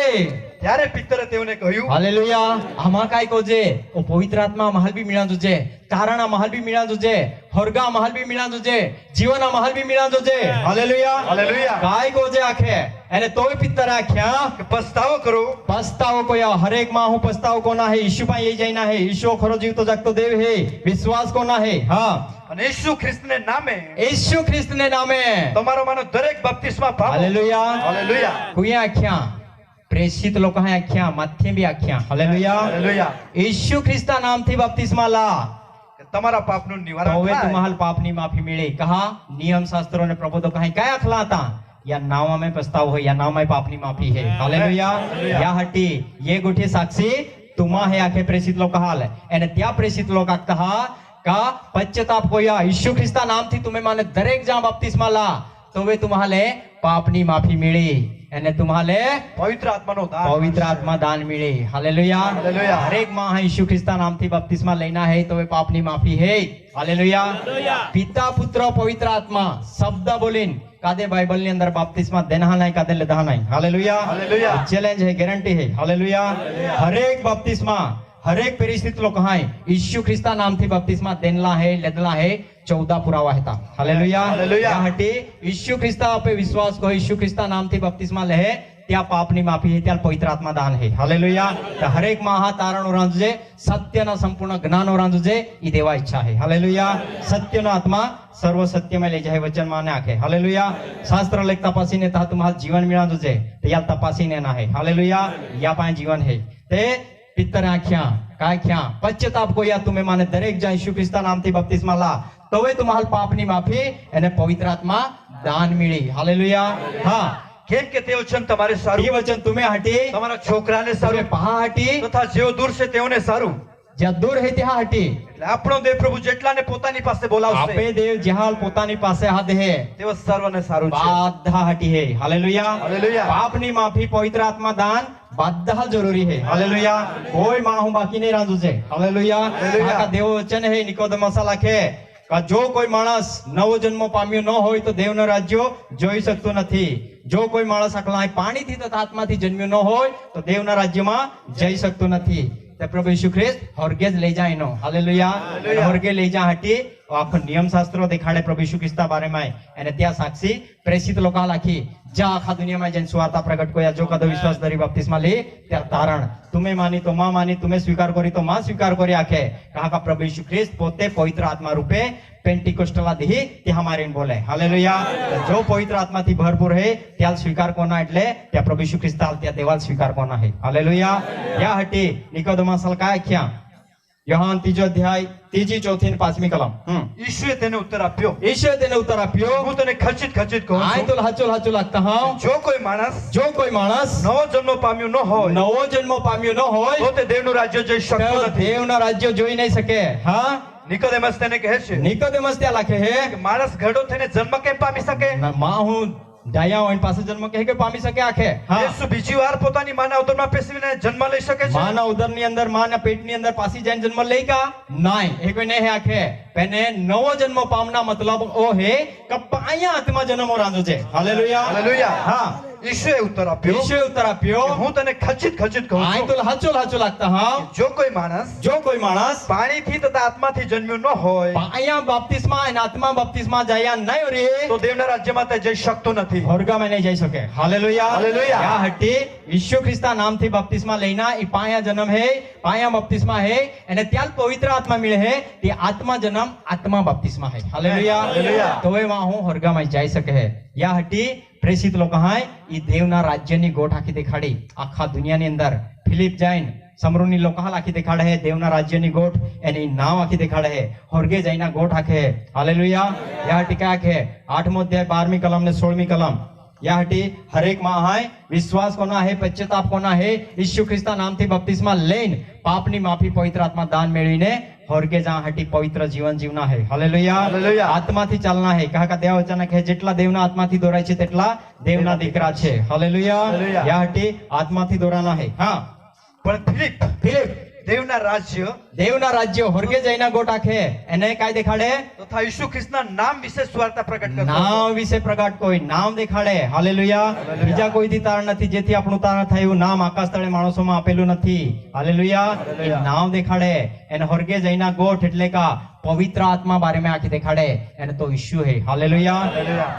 ત્યારે પિત્તરે તેઓને કહ્યું હાલેલુયા આમાં કાય કોજે ઓ પવિત્ર આત્મા મહાલ બી મિળાંજો છે તારણા મહાલ બી મિળાંજો છે હોરગા મહાલ બી મિળાંજો છે જીવના મહાલ બી મિળાંજો છે હાલેલુયા હાલેલુયા કાય કોજે આખે એને તોય પિત્તર આખ્યા કે પસ્તાવો કરો. પસ્તાવો કોયા હરેક માં હું પસ્તાવો કોના હે ઈશુ પાસે એ જઈના હે ઈશુ ખરો જીવતો જાગતો દેવ હે વિશ્વાસ કોના હે હા અને ઈસુ ખ્રિસ્તને નામે ઈશુ ખ્રિસ્તને નામે તમારો માનો દરેક બપ્તિસ્મા પામો. હાલેલુયા હાલેલુયા કુયા આખ્યા પ્રેષિત લોકો હે આખ્યા માથે બી આખ્યા હાલેલુયા હાલેલુયા ઈશુ ખ્રિસ્તા નામથી બપ્તિસ્મા લા કે તમારા પાપનું તો નિવારણ હવે થાય. तुम्हाल पापनी माफी मिले कहा नियम शास्त्रों ने प्रबोधो कहा क्या अखलाता या नाव में पछताव हो या नाव में पापनी माफी है हालेलुया या हटी ये गुठी साक्षी तुम्हा है आखे प्रेषित लोग कहाल एने त्या प्रेषित लोग कहा का पश्चाताप को या यीशु ख्रिस्ता नाम थी तुम्हें माने दरेक जहां बपतिस्मा ला तो वे तुम्हाले पापनी माफी मिली एने तुम्हाले પવિત્ર આત્માનો દાન पवित्र आत्मा दान मिले हालेलुया हालेलुया। हर एक माँ है यीशु ख्रिस्ता नाम थी बपतिस्मा लेना है तो वे पापनी माफी है हालेलुया पिता पुत्र पवित्र आत्मा शब्द बोलिन कादे बाइबल ની અંદર બપતિસ્મા દેના નહીં કાદે લેધા નહીં હાલેલુયા हालेलुया। चैलेंज है गारंटी है हालेलुया हर एक बपतिस्मा हर एक परिस्थिति लोग कहाँ है यीशु ख्रिस्ता नाम थी बपतिस्मा देनला है लेदला है 14 पुरावा है हालेलुया हालेलुया। हटे यीशु ख्रिस्ता पे विश्वास को यीशु ख्रिस्ता नाम थी बपतिस्मा ले त्या पापनी माफी है त्या पवित्र आत्मा दान है हालेलुया तो हर एक महा तारण ओरांजुजे सत्यना संपूर्ण ज्ञान ओरांजुजे ई देवा इच्छा है हालेलुया सत्यनो आत्मा सर्व सत्य में ले जाए वचन माने आखे हालेलुया शास्त्र लेख तपासीने ता तुम्हाला जीवन मिळाजुजे ते या तपासीने ना है हालेलुया या पाय जीवन है ते पित्तर आख्या काय ख्या पश्चाताप को या तुम्हें माने दरेक जा यीशु ख्रिस्ता नाम थी बपतिस्मा ला तो वे तुम्हाला पापनी माफी અને પવિત્ર આત્મા દાન મિળી હાલેલુયા હા કેમ કે તેઓ છે ને તમારે સારું એ વચન તમે હટી તમારા છોકરાને તમે સારું પહા હટી તથા જેઓ દૂર છે તેઓને સારું. જ્યાં દૂર હે ત્યાં હટી એટલે આપણો દેવ પ્રભુ જેટલાને પોતાની પાસે બોલાવશે આપે દેવ જ્યાં પોતાની પાસે હાથ હે તેઓ સર્વને સારું છે. બધા હટી હે હાલેલુયા હાલેલુયા. પાપની માફી પવિત્ર આત્મા દાન બધા જરૂરી है हालेलुया कोई मां हूं बाकी नहीं रांधू છે हालेलुया हालेलुया। આ દેવ વચન હે નિકોદેમસ લખે કે જો કોઈ માણસ નવો જન્મ પામ્યો ન હોય તો દેવનો રાજ્ય જોઈ શકતો નથી જો કોઈ માણસ આકલા પાણીથી તથા આત્માથી જન્મ્યો ન હોય તો દેવના રાજ્યમાં જઈ શકતો નથી તે પ્રભુ ઈસુ ખ્રિસ્ત હોરગે જ લઈ જાય નો હાલેલુયા હાલેલુયા। હોરગે લઈ જા હટી આખો નિયમ શાસ્ત્રો દેખાડે પ્રભુ ઈસુ ખ્રિસ્તા બારેમાં અને ત્યાં સાક્ષી પ્રેષિત લોકો લખી जा आखा दुनिया में जन सुवार्ता प्रकट को या जो कदो विश्वास धरी बपतिस्मा ले त्या तारण तुम्हें मानी तो मां मानी तुम्हें स्वीकार करी तो मां स्वीकार करी आखे कहा का प्रभु यीशु ख्रिस्त पोते पवित्र आत्मा रूपे पेंटिकोस्टला दी ते हमारे बोले हालेलुया जो पवित्र आत्मा थी भरपूर है त्या स्वीकार कोना એટલે त्या प्रभु यीशु ख्रिस्त त्या देवाल स्वीकार कोना है हालेलुया या हटी निकोदेमस काय क्या योहान 3 अध्याय 3 4 5 कलम ઈશુએ તેને ઉત્તર આપ્યો ईश्वर तेने उत्तर आप्यो હું તને ખચિત ખચિત કહું आय છું तो हचो लगता हूं જો કોઈ માણસ जो कोई मानस નવો જન્મ પામ્યો ન હોય નવો જન્મ પામ્યો ન હોય તો તે દેવનું રાજ્ય જઈ શકતો તો નથી. દેવના રાજ્ય જોઈ નહીં શકે હા નિકોદેમસ તેને કહે છે નિકોદેમસ ત્યાં લખે હે કે માણસ ઘરડો થઈને જન્મ કેમ પામી શકે? માં હું ડાયા હોય પાસે જન્મ કહે કે પામી શકે આખે હા યેસુ બીજી વાર પોતાની માના ઉદરમાં પેસવીને જન્મ લઈ શકે છે? માના ઉદરની અંદર માના પેટની અંદર પાસી જઈને જન્મ લઈ કા નહીં એ કોઈ નહીં હે આખે પેને નવો જન્મ પામના મતલબ ઓ હે કે પાયા આત્મા જન્મ રાંધો છે હાલેલુયા હાલેલુયા. હા ઈશુએ ઉત્તર આપ્યો ઈશ્વરે ઉત્તર આપ્યો કે હું તને ખચિત ખચિત કહું આય છું તો હાચો લાગતા હા જો કોઈ માણસ જો કોઈ માણસ પાણીથી તથા આત્માથી જન્મ્યો ન હોય પાયા બાપ્તિસ્મા અને આત્મા બાપ્તિસ્મા જયા નહીં રે તો દેવના રાજ્યમાં તે જઈ શકતો નથી. હોરગામાં નહીં જઈ શકે હાલેલુયા હાલેલુયા. या हट्टी यीशु ख्रिस्ता नाम थी बपतिस्मा लेना ई पाया जन्म है पाया बपतिस्मा है અને ત્યાં પવિત્ર આત્મા મળે है તે આત્મા જન્મ આત્મા બપતિસ્मा है हालेलुया हालेलुया. તો એ માં હું હોરગામાં જઈ શકે है या हट्टी પ્રેષિત લોકો હાય ઈ દેવના રાજ્યની ગોઠ આખી દેખાડી આખા દુનિયાની અંદર ફિલિપ જૈન સમરૂની લોકો હાલ આખી દેખાડે હે દેવના રાજ્યની ગોઠ એની નામ આખી દેખાડે હે હોર્ગે જૈના ગોઠ આખે હાલેલુયા યા ટીકા આખે 8મો અધ્યાય 12મી કલમ ને 16મી કલમ યા હટી હરેક માં હાય વિશ્વાસ કોના હે પશ્ચાતાપ કોના હે ઈસુ ખ્રિસ્તા નામથી બપ્તિસ્મા લઈને પાપની માફી પવિત્ર આત્મા દાન મેળવીને હોર્ગે જા હટી પવિત્ર જીવન જીવના હે હાલેલુયા આત્માથી ચાલના હે કહા કા દેવ વચન કહે જેટલા દેવના આત્માથી દોરાય છે તેટલા દેવના દીકરા છે હાલેલુયા યા હટી આત્માથી દોરાના હે હા પણ ફિલિપ દેવના રાજ્ય હોર્ગે જઈને ગોટ આખે એને કાય દેખાડે તથા ઈસુ ખ્રિસ્તના નામ વિશે સુવાર્તા પ્રગટ કરતો નામ વિશે પ્રગટ કોઈ નામ દેખાડે હાલેલુયા બીજા કોઈથી તારણ નથી જેથી આપણું તારણ થયું નામ આકાશ તળે માણસોમાં આપેલું નથી હાલેલુયા નામ દેખાડે એને હોર્ગે જઈને ગોઠ એટલે કા પવિત્ર આત્મા બારે में આખી દેખાડે એને તો ઈશ્યુ હે હાલેલુયા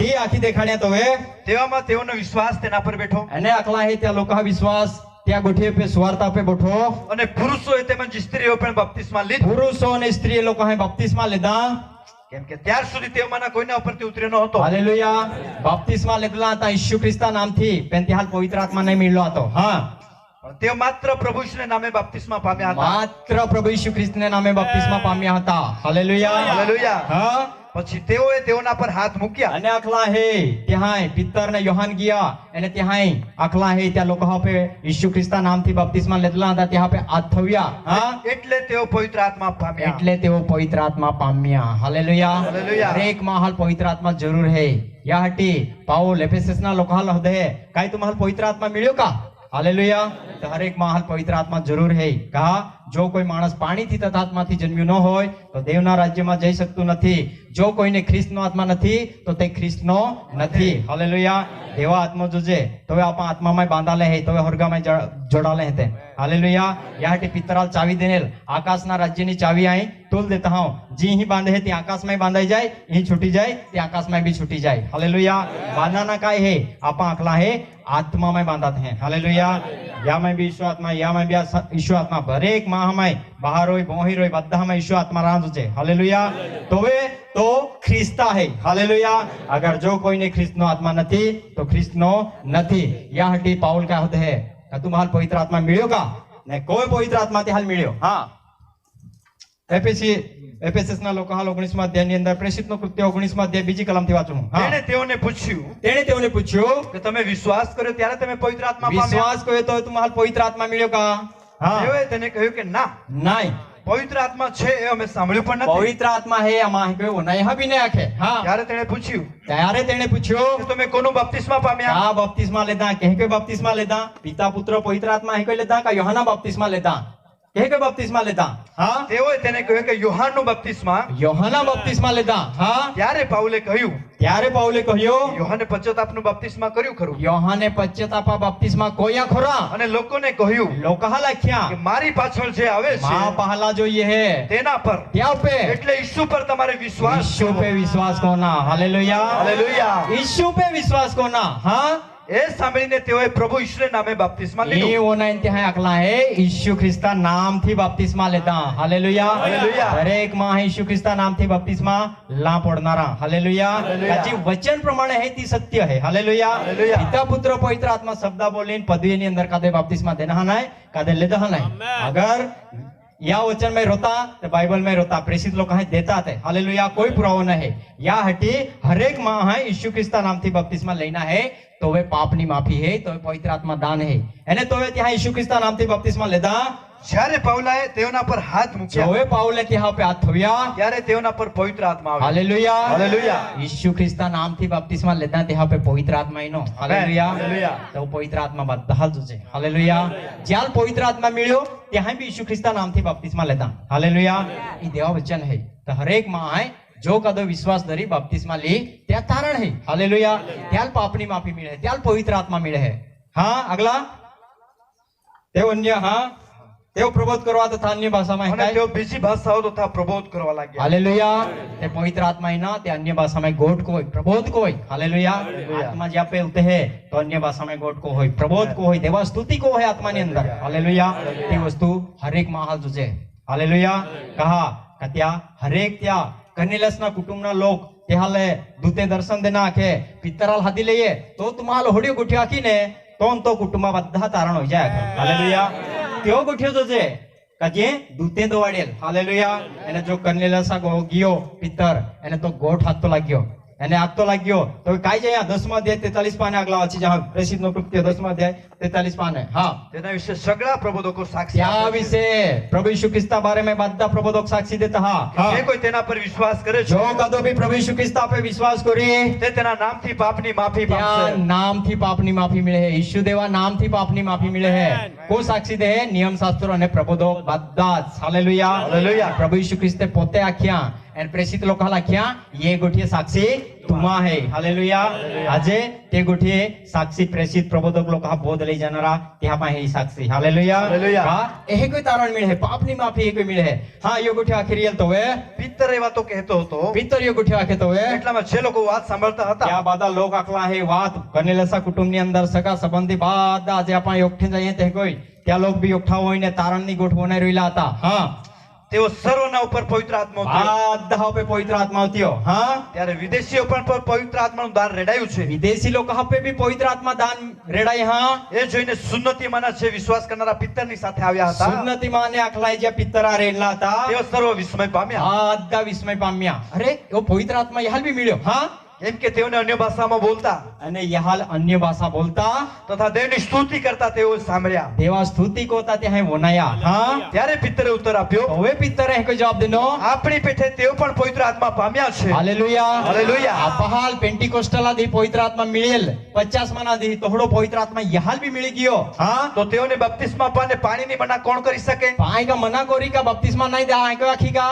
તે આખી દેખાડે તો હે તેવામાં તેઓનો વિશ્વાસ તેના પર બેઠો એને અકલા હે ત્યાં લોકો વિશ્વાસ ત્યાં ગોઠીએ પે સુવાર્તા પે બેઠો અને પુરુષોએ તેમજ સ્ત્રીઓ પણ બપ્તિસ્મા લીધો પુરુષો અને સ્ત્રી લોકો હે બપ્તિસ્મા લીધા કેમ કે ત્યાર સુધી તેઓમાંના કોઈના ઉપરથી ઉતર્યો ન હતો હાલેલુયા બપ્તિસ્મા લીધેલા હતા ઈસુ ખ્રિસ્તા નામથી પણ ત્યાં હાલ પવિત્ર આત્મા નહીં મળ્યો હતો હા તેઓ માત્ર પ્રભુ ઈસુને નામે બપ્તિસ્મા પામ્યા હતા માત્ર પ્રભુ ઈસુ ખ્રિસ્તને નામે બપ્તિસ્મા પામ્યા હતા હાલેલુયા હા પછી તેઓએ તેઓના પર હાથ મૂક્યા અને આખલા હે ત્યાં પિત્તર ને યોહાન ગયા અને ત્યાં આખલા હે ત્યાં લોકો હાપે ઈસુ ખ્રિસ્તા નામથી બપ્તિસ્મા લીધેલા હતા ત્યાં હાપે હાથ થવ્યા હા એટલે તેઓ પવિત્ર આત્મા પામ્યા એટલે તેઓ પવિત્ર આત્મા પામ્યા હાલેલુયા દરેક માં હાલ પવિત્ર આત્મા જરૂર હે યા હટી પાઉલ એફેસસના લોકો હાલ હદે કાઈ તુમ હાલ પવિત્ર આત્મા મળ્યો કા હાલેલુયા તો હરેક માં હાલ પવિત્ર આત્મા જરૂર હે કહા જો કોઈ માણસ પાણીથી તથા આત્માથી જન્મ્યું ન હોય તો દેવના રાજ્યમાં જઈ શકતું નથી જો કોઈને ખ્રિસ્તનો આત્મા નથી તો તે ખ્રિસ્તનો નથી હાલેલુયા દેવા આત્મા જોજે તો આપણા આત્મામાં બાંધાલે હે તો હોર્ગામાં જોડાલે હે તે હાલેલુયા યાટી પિત્તરાલ ચાવી દેનેલ આકાશના રાજ્યની ચાવી આઈ તોલ દેતા હું જી ही बांधे है ત્યાં આકાશમાં બાંધાઈ જાય અહીં છૂટી જાય ત્યાં આકાશમાં બી છૂટી જાય હાલેલુયા બાંધાના કાય હે આપણા આખલા હે आत्मा में बांधते हैं हालेलुया या में भी ईश्वर आत्मा या में भी ईश्वर आत्मा हरेक माह में बाहर होय बोहिर होय बद्धा में ईश्वर आत्मा रांधु छे हालेलुया तो वे तो ख्रिस्ता है हालेलुया अगर जो कोई ने ख्रिस्त नो आत्मा नहीं तो ख्रिस्त नो नहीं या हटी पाउल का होते है का तुम हाल पवित्र आत्मा मिल्यो का ने कोई पवित्र आत्मा ते हाल मिल्यो हां एफएसएस ना લોકો હાલ 19મા અધ્યાયની અંદર પ્રેષિતનો કૃત્ય 19મા અધ્યાય બીજી કલમથી વાંચું તેણે તેઓને પૂછ્યું કે તમે વિશ્વાસ કર્યો ત્યારે તમે પવિત્ર આત્મા પામ્યા વિશ્વાસ કર્યો તો તમે હાલ પવિત્ર આત્મા મળ્યો કા હા તેઓએ તેને કહ્યું કે ના નહીં પવિત્ર આત્મા છે એ અમે સાંભળ્યું પણ નથી પવિત્ર આત્મા હે આમાં કહ્યું નહીં હબી ને આખે હા ત્યારે તેણે પૂછ્યું કે તમે કોનો બપ્તિસ્મા પામ્યા આ બપ્તિસ્મા લીધા કે બપ્તિસ્મા લીધા પિતા પુત્ર પવિત્ર આત્મા હે કોઈ લીધા કા યોહાના બપ્તિસ્મા લીધા કે બપ્તિસ્મા લીધા હા તેઓએ તેને કહ્યું કે યોહાનનો બપ્તિસ્મા યોહાના બપ્તિસ્મા લીધા હા ત્યારે પાઉલે કહ્યું યોહાને પશ્ચાતાપનું બપ્તિસ્મા કર્યું ખરું યોહાને પશ્ચાતાપા બપ્તિસ્મા કોયા ખરા અને લોકોને કહ્યું લોકા લખ્યા કે મારી પાછળ જે આવે છે માં પહેલા જોઈએ હે તેના પર ત્યાં पे એટલે ઈસુ પર તમારે વિશ્વાસ ईशु पे विश्वास करना हालेलुया हालेलुया ईशु पे विश्वास करना हाँ એ સાંભળીને તેઓએ પ્રભુ ઈસુને નામે બપ્તિસ્મા લીધો ये ओना इंतहा अकला है ईशु ख्रिस्ता नाम थी बपतिस्मा लेता हालेलुया हालेलुया हरेक माह ईशु ख्रिस्ता नाम थी बपतिस्मा ला पड़नारा हालेलुया काची वचन प्रमाणे है ती सत्य है हालेलुया पिता पुत्र पवित्र आत्मा शब्द बोलीन पदवी ની અંદર કાદે બપતિસ્મા દેના હનાય કાદे लेदा हनाय अगर या वचन में रोता तो बाइबल में रोता प्रेषित लोग हैं देता थे हालेलुया कोई पुरावा नहीं है या हटी हरेक माह है ईशु ख्रिस्ता नाम थी बपतिस्मा लेना है तो वे पापनी माफी है तो वे पवित्र आत्मा दान है एने तो वे ત્યાં ઈસુ ખ્રિસ્તા નામથી બપ્તિસ્મા લીધા જ્યારે પાઉલાએ તેઓના પર હાથ મૂક્યા જોવે પાઉલે ત્યાં पे હાથ થવ્યા ત્યારે તેઓના પર પવિત્ર આત્મા આવ્યો હાલેલુયા હાલેલુયા ઈસુ ખ્રિસ્તા નામથી બપ્તિસ્મા લીધા ત્યાં पे પવિત્ર આત્મા એનો હાલેલુયા હાલેલુયા તો પવિત્ર આત્મા બધા જ છે હાલેલુયા જ્યાં પવિત્ર આત્મા મળ્યો ત્યાં भी ઈસુ ખ્રિસ્તા નામથી બપ્તિસ્મા લીધા હાલેલુયા એ દેવા વચન है तो हरेक मां है जो कदो विश्वास धरी बपतिस्मा ली त्या तारण है हालेलुया त्याल पापनी माफी मिले त्याल पवित्र आत्मा मिले है हाँ अगला ते अन्य हाँ ते प्रबोध करवा तथा अन्य भाषा में અને તેઓ બીજી ભાષાઓ તથા પ્રબોધ કરવા લાગ્યા हालेलुया ते पवित्र आत्मा है ना ते अन्य भाषा में गोट को होय प्रबोध को होय हालेलुया आत्मा ज्या पे उते है तो अन्य भाषा में गोट को होय प्रबोध को होय देवा स्तुति को होय आत्मा ની અંદર हालेलुया તે વસ્તુ હરેક માં જોજે हालेलुया कहा कत्या हरेक त्या कनेलसना कुटुंबना लोक त्याले दूते दर्शन देना आखे पितराल हादी लिए तो तुम्हाला होडी गुठ्या की ने तो कुटुंबा बद्धा तारण हो जाय हालेलुया त्यो गुठ्यो जो जे काजे दूते दवाडेल हालेलुया એને જો કરનેલા સા ગયો પિતર એને તો ગોઠ હાથતો લાગ્યો એને આગતો લાગ્યો તો કાઈ જાય 10મા અધ્યાય 43 પાને આગલા વાંચી જहाँ પ્રેષિતનો કૃત્ય 10મા અધ્યાય 43 પાને हाँ તેના વિશે સગળા પ્રબોધકો સાક્ષી क्या આપે છે. विषय प्रभु यीशु ख्रिस्त बारे में बद्धा प्रबोधक साक्षी देता हाँ જે કોઈ તેના પર વિશ્વાસ કરે છે जो कदो भी प्रभु यीशु ख्रिस्त पे विश्वास करी તે તેના નામથી પાપની માફી त्या પામશે. नाम थी पापनी माफी मिले है यीशु देवा नाम थी पापनी माफी मिले है को साक्षी दे है नियम शास्त्र અને પ્રબોધક બધા હાલેલુયા હાલેલુયા. પ્રભુ यीशु ख्रिस्ते પોતે આખ્યા અને પ્રેષિત લોકાला આખ્યા ये गोठिए साक्षी तुम्हा है हालेलुया આજે તે गोठिए साक्षी प्रेषित प्रबोधक लोक हा बोध लई जाणारा त्या पाहे साक्षी हालेलुया हालेलुया. का एहे कोई तारण मिले है पापनी माफी एक मिले है हाँ यो गोठिए आखिरियल तो वे પિત્તર એ વાતો કહેતો હતો पितर यो गोठिए आखे तो वे એટલામાં જે લોકો વાત સાંભળતા હતા त्या बादा लोक आखला है વાત કનેલસા કુટુંબની અંદર સગા સંબંધી બાદા આજે આપણે યોગઠી જઈએ તે કોઈ त्या लोक भी યોગઠા હોઈને તારણની ગોઠ બનાવી રહેલા હતા हाँ તેઓ સર્વના ઉપર પવિત્ર આત્મા ઉતર્યો. બાદા ઉપર પવિત્ર આત્મા આવતીઓ हाँ ત્યારે વિદેશીઓ પણ પર પવિત્ર આત્માનું દાન રેડાયું છે. વિદેશી લોકો હપે भी પવિત્ર આત્મા દાન રેડાઈ हाँ એ જોઈને સુન્નતીમાંના જે વિશ્વાસ કરનારા પિત્તરની સાથે આવ્યા હતા સુન્નતિ માને આખલાઈ જે પિતરા રેલા હતા તેઓ સર્વ વિસ્મય પામ્યા. બાદા વિસ્મય પામ્યા અરે એવો પવિત્ર આત્મા યહાલ भी મળ્યો हाँ એમ કે તેઓને અન્ય ભાષામાં બોલતા અને યહાલ અન્ય ભાષા બોલતા તથા દેવની સ્તુતિ કરતા તેઓ સાંભળ્યા. દેવા સ્તુતિ કોતા તે હે વનાયા हाँ ત્યારે પિત્તરે ઉત્તર આપ્યો, હવે પિતરે કોઈ જવાબ દેનો આપણી પેઠે તેઓ પણ પવિત્ર આત્મા પામ્યા છે. Hallelujah hallelujah. આપહાલ પેન્ટિકોસ્ટલ આદि પવિત્ર આત્મા મિળેલ 50 માના દી તોહડો પવિત્ર આત્મા યહાલ भी मिली गयो हाँ તો તેઓને બપ્તિસ્મા આપવાને પાણીની મના કોણ કરી શકે? पाए का मना कोरी का बपतिस्मा नहीं दे आए को आखी का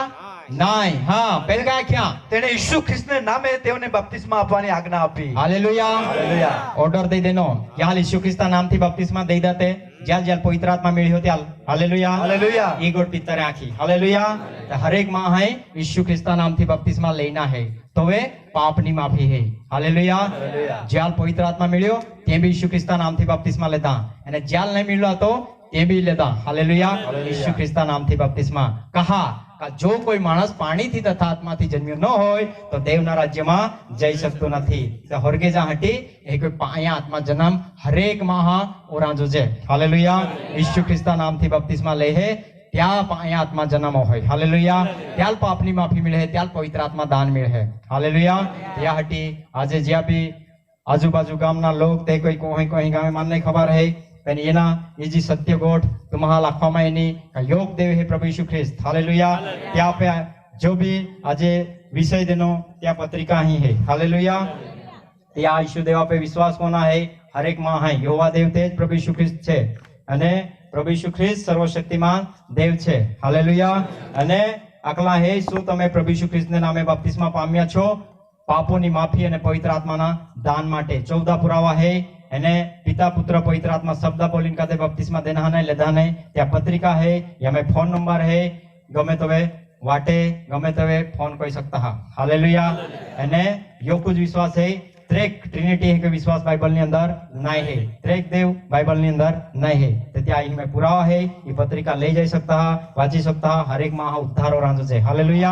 नहीं हाँ पेन का क्या તેણે ઈસુ ખ્રિસ્તને નામે તેઓને બપ્તિસ્મા આપવાની આજ્ઞા આપી. Hallelujah hallelujah. ऑर्डर दे देनो यहाँ यीशु ख्रिस्ता नाम थी बपतिस्मा दे देते ज्याल ज्याल पवित्र आत्मा मिली होती हालेलुया હાલેલુયા. ये गोट पितरे आखी हालेलुया तो हर एक माँ है यीशु ख्रिस्ता नाम थी बपतिस्मा लेना है तो वे पापनी माफी है हालेलुया હાલેલુયા. ज्याल पवित्र आत्मा मिलियो ते भी यीशु ख्रिस्ता नाम थी बपतिस्मा लेता અને જ્યાલ નહીં मिलो तो તે भी लेता हालेलुया यीशु ख्रिस्ता नाम थी बपतिस्मा कहा का जो कोई माणस पाणी थी तथा आत्मा थी जन्म्यो न होय तो देवना राज्यમાં જઈ શકતો નથી તો હોરગે જા હટી એ કોઈ પાયા આત્મા જન્મ હરેક માહ ઓરાંજો છે હાલેલુયા यीशु ख्रिस्ता नाम थी बपतिस्मा લે હે त्या पाया आत्मा जन्म होय हालेलुया त्याल पापनी माफी मिले है त्याल पवित्र आत्मा दान मिले है हालेलुया या हटी આજે જ્યાં भी आजूबाजू गामना लोग ते कोई कोई कोई गामे मानने खबर है पण येना ये जी सत्य गोठ तुम्हाला लाखवामा एनी योग देव है प्रभु यीशु ख्रिस्त हालेलुया त्या पे जो भी आजे विषय देनो त्या पत्रिका ही है हालेलुया त्या यीशु देवा पे विश्वास कोना है हर एक मां है यहोवा देव तेज प्रभु यीशु ख्रिस्त छे अने प्रभु यीशु ख्रिस्त सर्वशक्तिमान देव छे हालेलुया अने आकला है શું તમે પ્રભુ यीशु ખ્રિસ્તના નામે બપ્તિસ્મા પામ્યા છો પાપોની માફી અને પવિત્ર આત્માના દાન માટે 14 પુરાવા है એને પિતા પુત્ર પવિત્ર આત્મા શબ્દ બોલીને કાતે બપ્તિસ્મા દેના નહીં લેધા નહીં त्या पत्रिका है या में फोन नंबर है गमे तवे वाटे गमे तवे फोन कोई सकता हा हालेलुया અને यो कुछ विश्वास है त्रेक ट्रिनिटी है के विश्वास बाइबल ની અંદર नहीं है त्रेक देव बाइबल ની અંદર नहीं है तो त्या અહીં में पुरावा है ये पत्रिका ले जाई सकता हा वांची सकता हा हर एक माह उद्धारो रांजो છે हालेलुया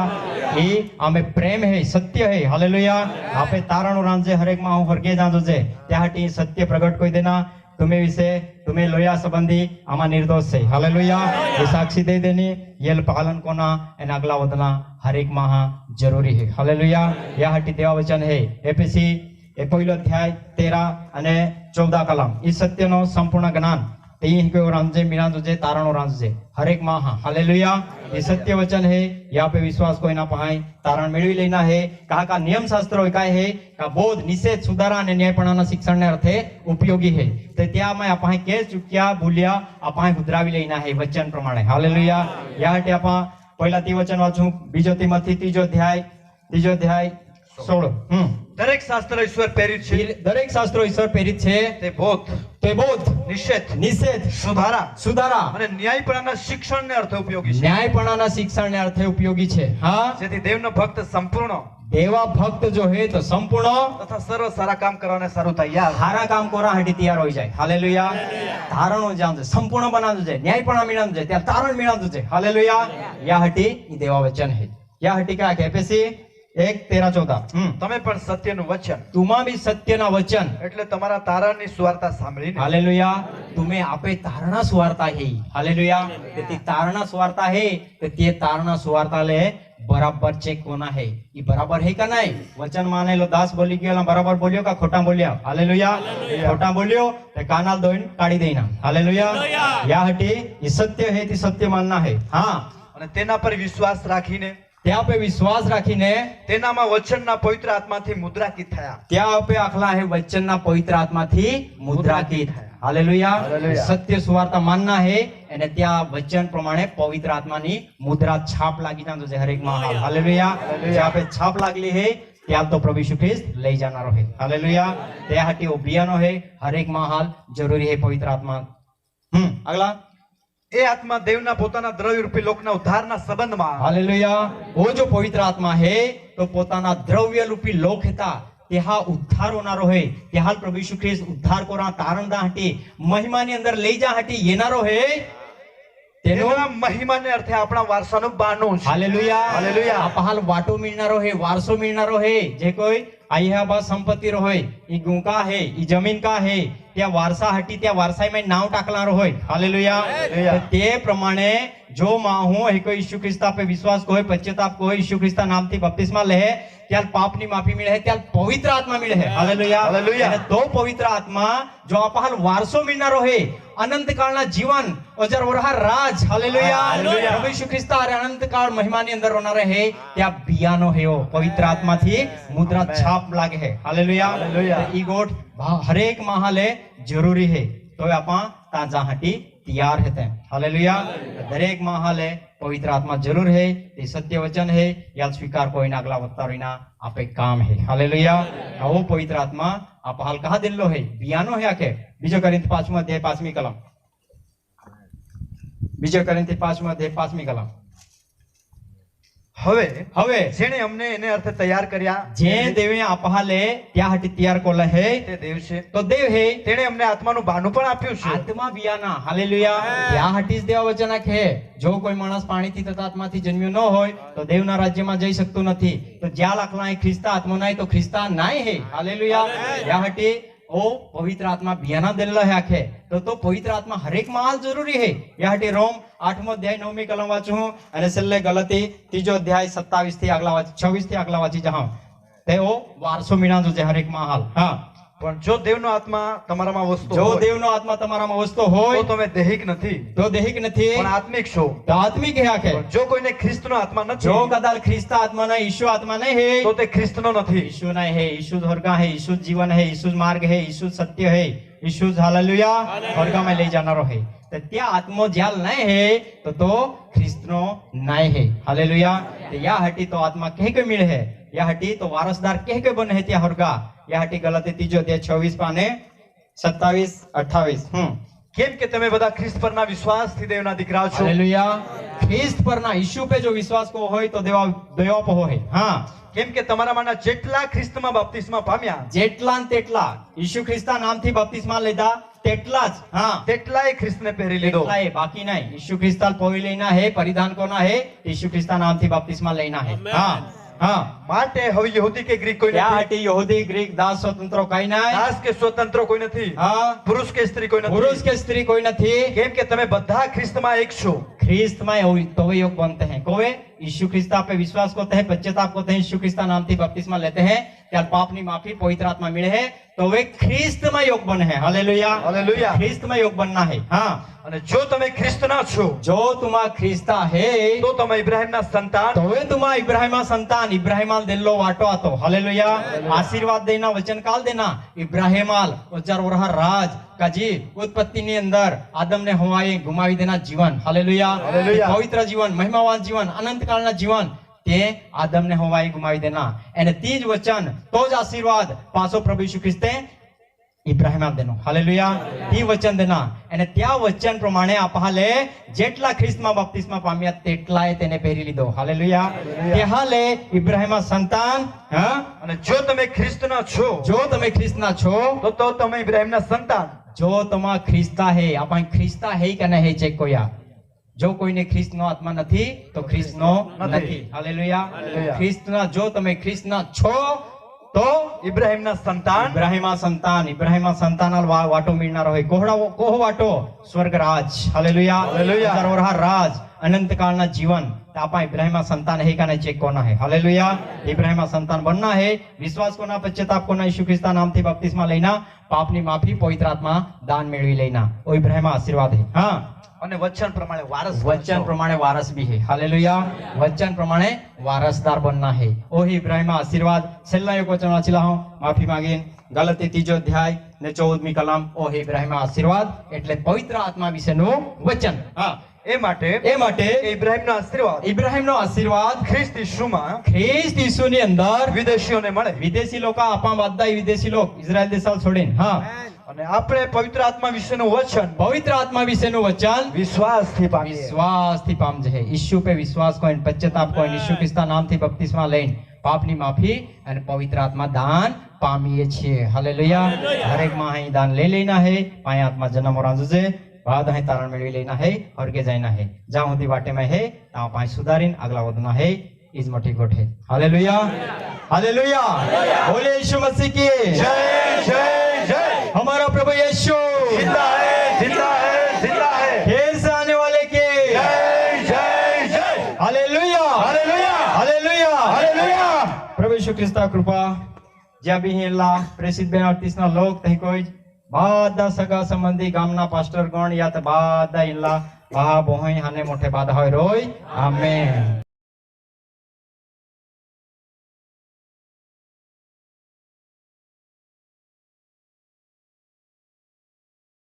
ये आमे प्रेम है सत्य है हालेलुया आपे तारणो रांजे हर एक माह हरगे जांजो છે त्याहाटी सत्य प्रगट कोई देना तुम्हें विषय तुम्हें लोया संबंधी आमा निर्दोष है हालेलुया ये साक्षी दे देनी ये पालन कोना एना अगला वदना हर एक माह जरूरी है हालेलुया या हटी देवा वचन है एपीसी ए पहिलो अध्याय 13 અને 14 कलम ई सत्यनो संपूर्ण ज्ञान तीन को रांजे मिरांजो जे तारणो रांजो जे हर एक माह हालेलुया ये सत्य वचन है यहाँ पे विश्वास कोई ना पाए तारण मेळवी लेना है कहा का नियम शास्त्र काय है का बोध निषेध सुधारा અને ન્યાયપણાના શિક્ષણને અર્થે ઉપયોગી है तो त्या में આપણે કે ચૂક્યા ભૂલ્યા આપણે ઉધરાવી લેના है वचन प्रमाणे हालेलुया या हटे आपण पहिला ती वचन वाचूं बीजो तीमोथी तीजो अध्याय 16 દરેક શાસ્ત્ર ઈશ્વર પ્રેરિત છે. દરેક શાસ્ત્રો ઈશ્વર પ્રેરિત છે તે બોધ, તે બોધ નિષેધ, સુધારા સુધારા અને ન્યાયપણાના શિક્ષણને અર્થે ઉપયોગી છે. ન્યાયપણાના શિક્ષણને અર્થે ઉપયોગી છે હા જેથી દેવનો ભક્ત સંપૂર્ણ देवा भक्त जो है तो संपूर्ण તથા સર્વ સારા કામ કરવાને સારું તૈયાર हारा काम कोरा हटी तैयार हो जाए हालेलुया धारणो जान संपूर्ण बनाजो जाए न्यायपणा मिळाजो जाए त्या तारण मिळाजो जाए हालेलुया या हटी ई देवा वचन है या हटी का एफएसी 1:13-14 તમે પણ સત્યનું વચન तुम्हा भी सत्यना वचन એટલે તમારા તારણની સુવાર્તા સાંભળીને हालेलुया तुम्हें आपे तारणा सुवार्ता है हालेलुया ते तारणा सुवार्ता है ते तारणा सुवार्ता ले बराबर चेक होना है ये बराबर है का नहीं वचन माने लो दास बोली के बराबर बोलियो का खोटा बोलिया हालेलुया खोटा बोलियो ते कानाल दोइन काढी देना हालेलुया या हटी ये सत्य है ते सत्य मानना है हाँ અને તેના પર વિશ્વાસ રાખીને त्या पे विश्वास राखीने તેનામાં વચનના પવિત્ર આત્માથી મુદ્રાકિત થયા त्या पे आखला है वचनना पवित्र आत्मा थी मुद्राकित हालेलुया हालेलुया। सत्य सुवार्ता मानना है અને ત્યાં વચન પ્રમાણે પવિત્ર આત્માની મુદ્રા છાપ લાગી ના તો હરેક માં હાલેલુયા જ્યાં पे छाप लागली है ત્યાં तो प्रभु यीशु ख्रिस्त લઈ જાનારો है हालेलुया તે હાટી ઓબિયાનો है हरेक माहाल जरूरी है पवित्र आत्मा अगला એ આત્મા દેવના પોતાના દ્રવ્યરૂપી લોકના ઉદ્ધારના સંબંધમાં हालेलुया वो जो पवित्र आत्मा है तो પોતાના દ્રવ્ય રૂપી લોક હતા તેहा उद्धार होणारो है तेहा प्रभु यीशु ख्रिस्त उद्धार कोरा तारण दा हटी महिमानी अंदर लई जा हटी येनारो है तेनो તેના મહિમાને અર્થે આપણા વારસાનું બાનું છે हालेलुया हालेलुया। आपहाल वाटो मिळणारो है वारसो मिळणारो है जे कोई आई हा बा संपत्ती रो है ई गुंका है ई जमीन का है त्या वारसा हटी त्या वारसाई में नाव टाकलारो होय हालेलुया हालेलुया। ते प्रमाणे जो माहू है कोई यीशु ख्रिस्ता पे विश्वास कोई पश्चाताप कोई यीशु ख्रिस्ता नाम थी बपतिस्मा ले त्याल पापनी माफी मिळे है त्याल पवित्र आत्मा मिळे है हालेलुया हालेलुया। અને तो पवित्र आत्मा जो आपहाल वारसो मिळणारो है अनंत काळना जीवन अजर वरहा राज हालेलुया हालेलुया। प्रभु यीशु ख्रिस्ता अरे अनंत काळ महिमानी अंदर होणार है त्या बियानो है वो पवित्र आत्मा थी मुद्रा छाप लागे है हालेलुया हालेलुया। ई गोठ हरेक महाले जरूरी है तो आपा ताजा हटी तैयार है हालेलुया दरेक महाले पवित्र आत्मा जरूर है ये सत्य वचन है या स्वीकार कोई नागला वत्तारीना आपे काम है हालेलुया वो पवित्र आत्मा आप हाल कहा दिल्लो है बियानो है आके बीजो करिंथ 5वां अध्याय 5મી कलम बीजो करिंथ 5वां अध्याय 5મી कलम હવે હવે જેણે અમને એને અર્થે તૈયાર કર્યા જે દેવે આપહાલે त्या हटी तैयार कोला है તે દેવ છે तो देव है તેણે અમને આત્માનું બાનું પણ આપ્યું છે आत्मा बियाना हालेलुया त्या हटीज देवा वचनक है जो कोई माणस पाणीથી તથા આત્માથી જન્મ્યો ન હોય તો દેવના રાજ્યમાં જઈ શકતો નથી તો જ્યાં લખલા है ख्रिस्ता आत्मा नहीं तो ख्रिस्ता नहीं है हालेलुया या हटी ओ पवित्र आत्मा बियाना दिल्ला है आखे तो पवित्र आत्मा हरेक माल जरूरी है या हटी रोम 8મો અધ્યાય 9મી કલમ વાંચું અને છેલ્લે ગલતી 3જો અધ્યાય 27 થી આગલા વાંચી 26 થી આગલા વાંચી જાઉં તેઓ વારસો મીણાજો છે હરેક માલ હા પણ જો દેવનો આત્મા તમારામાં વસતો જો હોય દેવનો આત્મા તમારામાં વસતો હોય તો તમે દૈહિક નથી તો દૈહિક નથી પણ આત્મિક છો તો આત્મિક હે આખે પણ જો કોઈને ખ્રિસ્તનો આત્મા નથી જો કદાચ ખ્રિસ્તા આત્મા નહીં ઈશુ આત્મા નહીં है તો તે ખ્રિસ્તનો નથી यीशु नहीं है यीशु स्वर्ग है यीशु जीवन है यीशु मार्ग है यीशु सत्य है यीशु हालेलुया स्वर्ग में ले जाना है तो त्या आत्मो ज्याल नहीं है तो ख्रिस्तनो नहीं है हालेलुया तो या हटी तो आत्मा कह के मिल है या हटी तो वारसदार कह के बने है त्या स्वर्गा या हटी गलती 3જો અધ્યાય 26 પાને 27 28 કેમ કે તમે બધા ખ્રિસ્ત પરના વિશ્વાસથી દેવના દીકરાઓ છો हालेलुया ख्रिस्त पर ना यीशु पे जो विश्वास को होय तो देवा देवा पे होय हां કેમ કે તમારામાંના જેટલા ખ્રિસ્તમાં બપ્તિસ્મા પામ્યા જેટલા ને તેટલા ઈસુ ખ્રિસ્તા નામથી બપ્તિસ્મા લીધા તેટલા જ હા તેટલાએ ખ્રિસ્તને પહેરી લીધો તેટલા એ બાકી નહીં ઈસુ ખ્રિસ્તા પોઈ લેના है परिधान कोना है ईसु ख्रिस्ता नामથી बपतिस्मा लेना है हां हां માટે હવે યહૂદી કે ગ્રીક કોઈ क्या નથી हटी यहूदी ग्रीक दास स्वतंत्र कई नहीं દાસ કે સ્વતંત્ર કોઈ નથી हां પુરુષ કે સ્ત્રી કોઈ पुरुष નથી के स्त्री कोई नहीं કેમ કે તમે બધા ખ્રિસ્તમાં એક છો ख्रिस्त में तो वे योग बनते हैं कोवे यीशु ख्रिस्ता पे विश्वास करते हैं पश्चाताप करते हैं यीशु ख्रिस्ता नाम थी बपतिस्मा लेते हैं त्यार पापनी माफी पवित्र आत्मा मिले है तो वे ख्रिस्त में योग बने हैं हालेलुया હાલેલુયા ख्रिस्त में योग बनना है हाँ અને જો તમે ખ્રિસ્તના છો जो तुम्हारा ख्रिस्ता है તો તમે ઇબ્રાહીમના સંતાન तो वे तुम्हारा इब्राहिमा संतान इब्राहिमाल दिल्लो वाटो आतो हालेलुया आशीर्वाद देना वचन काल देना इब्राहिमाल उच्चार वरहा राज का जी उत्पत्ति ने अंदर आदम ने हवाए घुमावी देना जीवन हालेलुया हालेलुया। पवित्र जीवन महिमावान जीवन अनंत कालना जीवन ते आदम ने हवाए घुमावी देना एने तीज वचन तो ज आशीर्वाद पासो प्रभु यीशु ख्रिस्ते इब्राहिमाल देनो हालेलुया ती वचन देना एने त्या वचन प्रमाणे आपहाले जेटला ख्रिस्तमा बपतिस्मा पाम्या तेटलाए तेने પહેરી લીધો हालेलुया તેહાલે ઇબ્રાહિમા સંતાન હા અને જો તમે ખ્રિસ્તના છો જો તમે ખ્રિસ્તના છો તો તમે ઇબ્રાહીમના સંતાન જો તમા ખ્રિસ્તા હે આપણ ખ્રિસ્તા હે કે નહીં ચેક કોયા જો કોઈને ખ્રિસ્તનો આત્મા નથી તો ખ્રિસ્તનો નથી. નથી. હાલેલુયા. હાલેલુયા. ખ્રિસ્તના જો તમે ખ્રિસ્તના છો તો ઇબ્રાહિમના સંતાન ઇબ્રાહિમા સંતાનાલ વાટો મિळणार હોય. કોહ વાટो स्वर्ग राज. हालेलुया. हालेलुया. हजार हा राज अनंत काळना जीवन आपा इब्राहिमा संतान है का नहीं चेक कोना है. हालेलुया. इब्राहिमा संतान बनना है. विश्वास कोना पश्चाताप कोना यीशु ख्रिस्ता नामથી बपतिस्मा लेना पापनी माफी पवित्र आत्मा दान मेळवी लेना ओ इब्राहिमा आशीर्वाद है. हाँ અને વચન પ્રમાણે વારસ वचन प्रमाणे वारस भी है. हालेलुया. वचन प्रमाणे वारसदार बनना है. ओ ही इब्राहिम आशीर्वाद छेल्ला एक वचन वाचला हूं माफी मागीन गलती 3 अध्याय ने 14મી કલમ. ओ ही इब्राहिम आशीर्वाद એટલે પવિત્ર આત્મા વિશેનું વચન. હા એ માટે ઇબ્રાહિમનો આશીર્વાદ ઇબ્રાહિમનો આશીર્વાદ ખ્રિસ્ત ઈસુમાં ખ્રિસ્ત ઈસુની અંદર વિદેશીઓને મળે. વિદેશી લોકો આપા બધા વિદેશી લોક ઇઝરાયલ દેશાલ છોડીને હા અને આપણે પવિત્ર આત્મા વિશેનું વચન પવિત્ર આત્મા વિશેનું વચન વિશ્વાસથી પામીએ. વિશ્વાસથી પામજે. ઈસુ पे विश्वास कोइन पश्चाताप कोइन ઈસુ ખ્રિસ્તા નામથી બપતિસ્મા લઈને પાપની માફી અને પવિત્ર આત્મા દાન પામીએ છીએ. હાલેલુયા. હરેક માં અહીં દાન લઈ લેના है. पाए आत्मा जन्म और आंजुजे बाद है तारण मेळवी लेना है और के जाना है. जहां होती वाटे में है ता पाए सुधारीन अगला वदना है इज मोटी गोठ है. हालेलुया. हालेलुया. बोले यीशु मसीह की જય જય જય. हमारा प्रभु यीशु जिंदा है जिंदा है जिंदा है. फिर से आने वाले के જય જય જય. हालेलुया. હાલેલુયા. हालेलुया. હાલેલુયા. प्रभु यीशु ख्रिस्ता कृपा ज्या बी हेला प्रेसित बेन आर्टिस्टना लोक तही कोई बादा सगा संबंधी गामना पास्टर गण या त बादा इल्ला बहा बोहई हाने मोठे बादा होय रोय. आमेन.